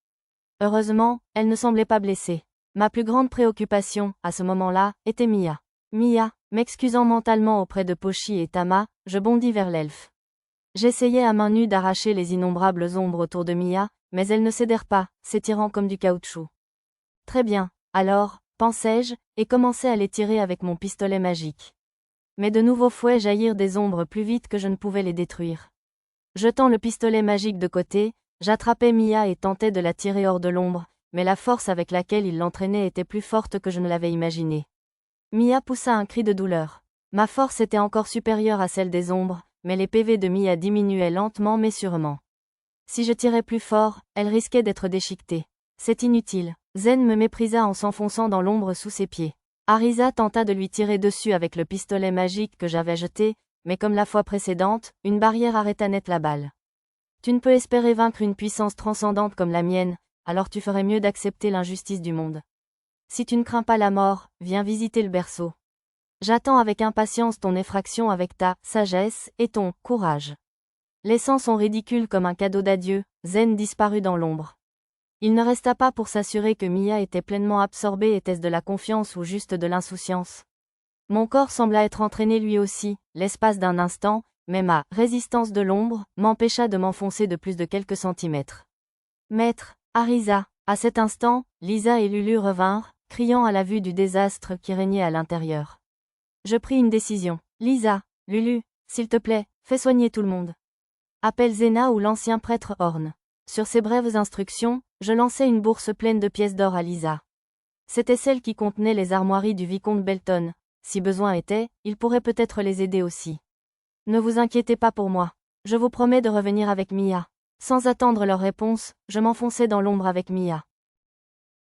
Heureusement, elles ne semblaient pas blessées. Ma plus grande préoccupation, à ce moment-là, était Mia. Mia, m'excusant mentalement auprès de Pochi et Tama, je bondis vers l'elfe. J'essayais à main nue d'arracher les innombrables ombres autour de Mia, mais elles ne cédèrent pas, s'étirant comme du caoutchouc. Très bien, alors, pensai-je, et commençai à les tirer avec mon pistolet magique. Mais de nouveaux fouets jaillirent des ombres plus vite que je ne pouvais les détruire. Jetant le pistolet magique de côté, j'attrapais Mia et tentais de la tirer hors de l'ombre, mais la force avec laquelle il l'entraînait était plus forte que je ne l'avais imaginé. Mia poussa un cri de douleur. Ma force était encore supérieure à celle des ombres, mais les PV de Mia diminuaient lentement mais sûrement. Si je tirais plus fort, elle risquait d'être déchiquetée. C'est inutile. Zen me méprisa en s'enfonçant dans l'ombre sous ses pieds. Arisa tenta de lui tirer dessus avec le pistolet magique que j'avais jeté, mais comme la fois précédente, une barrière arrêta net la balle. Tu ne peux espérer vaincre une puissance transcendante comme la mienne, alors tu ferais mieux d'accepter l'injustice du monde. Si tu ne crains pas la mort, viens visiter le berceau. J'attends avec impatience ton effraction avec ta sagesse et ton courage. Laissant son ridicule comme un cadeau d'adieu, Zen disparut dans l'ombre. Il ne resta pas pour s'assurer que Mia était pleinement absorbée. Était-ce de la confiance ou juste de l'insouciance? Mon corps sembla être entraîné lui aussi, l'espace d'un instant, mais ma résistance de l'ombre m'empêcha de m'enfoncer de plus de quelques centimètres. Maître, Arisa, à cet instant, Lisa et Lulu revinrent, criant à la vue du désastre qui régnait à l'intérieur. Je pris une décision. Lisa, Lulu, s'il te plaît, fais soigner tout le monde. Appelle Zena ou l'ancien prêtre Horn. Sur ces brèves instructions, je lançai une bourse pleine de pièces d'or à Lisa. C'était celle qui contenait les armoiries du vicomte Belton. Si besoin était, il pourrait peut-être les aider aussi. Ne vous inquiétez pas pour moi. Je vous promets de revenir avec Mia. Sans attendre leur réponse, je m'enfonçai dans l'ombre avec Mia.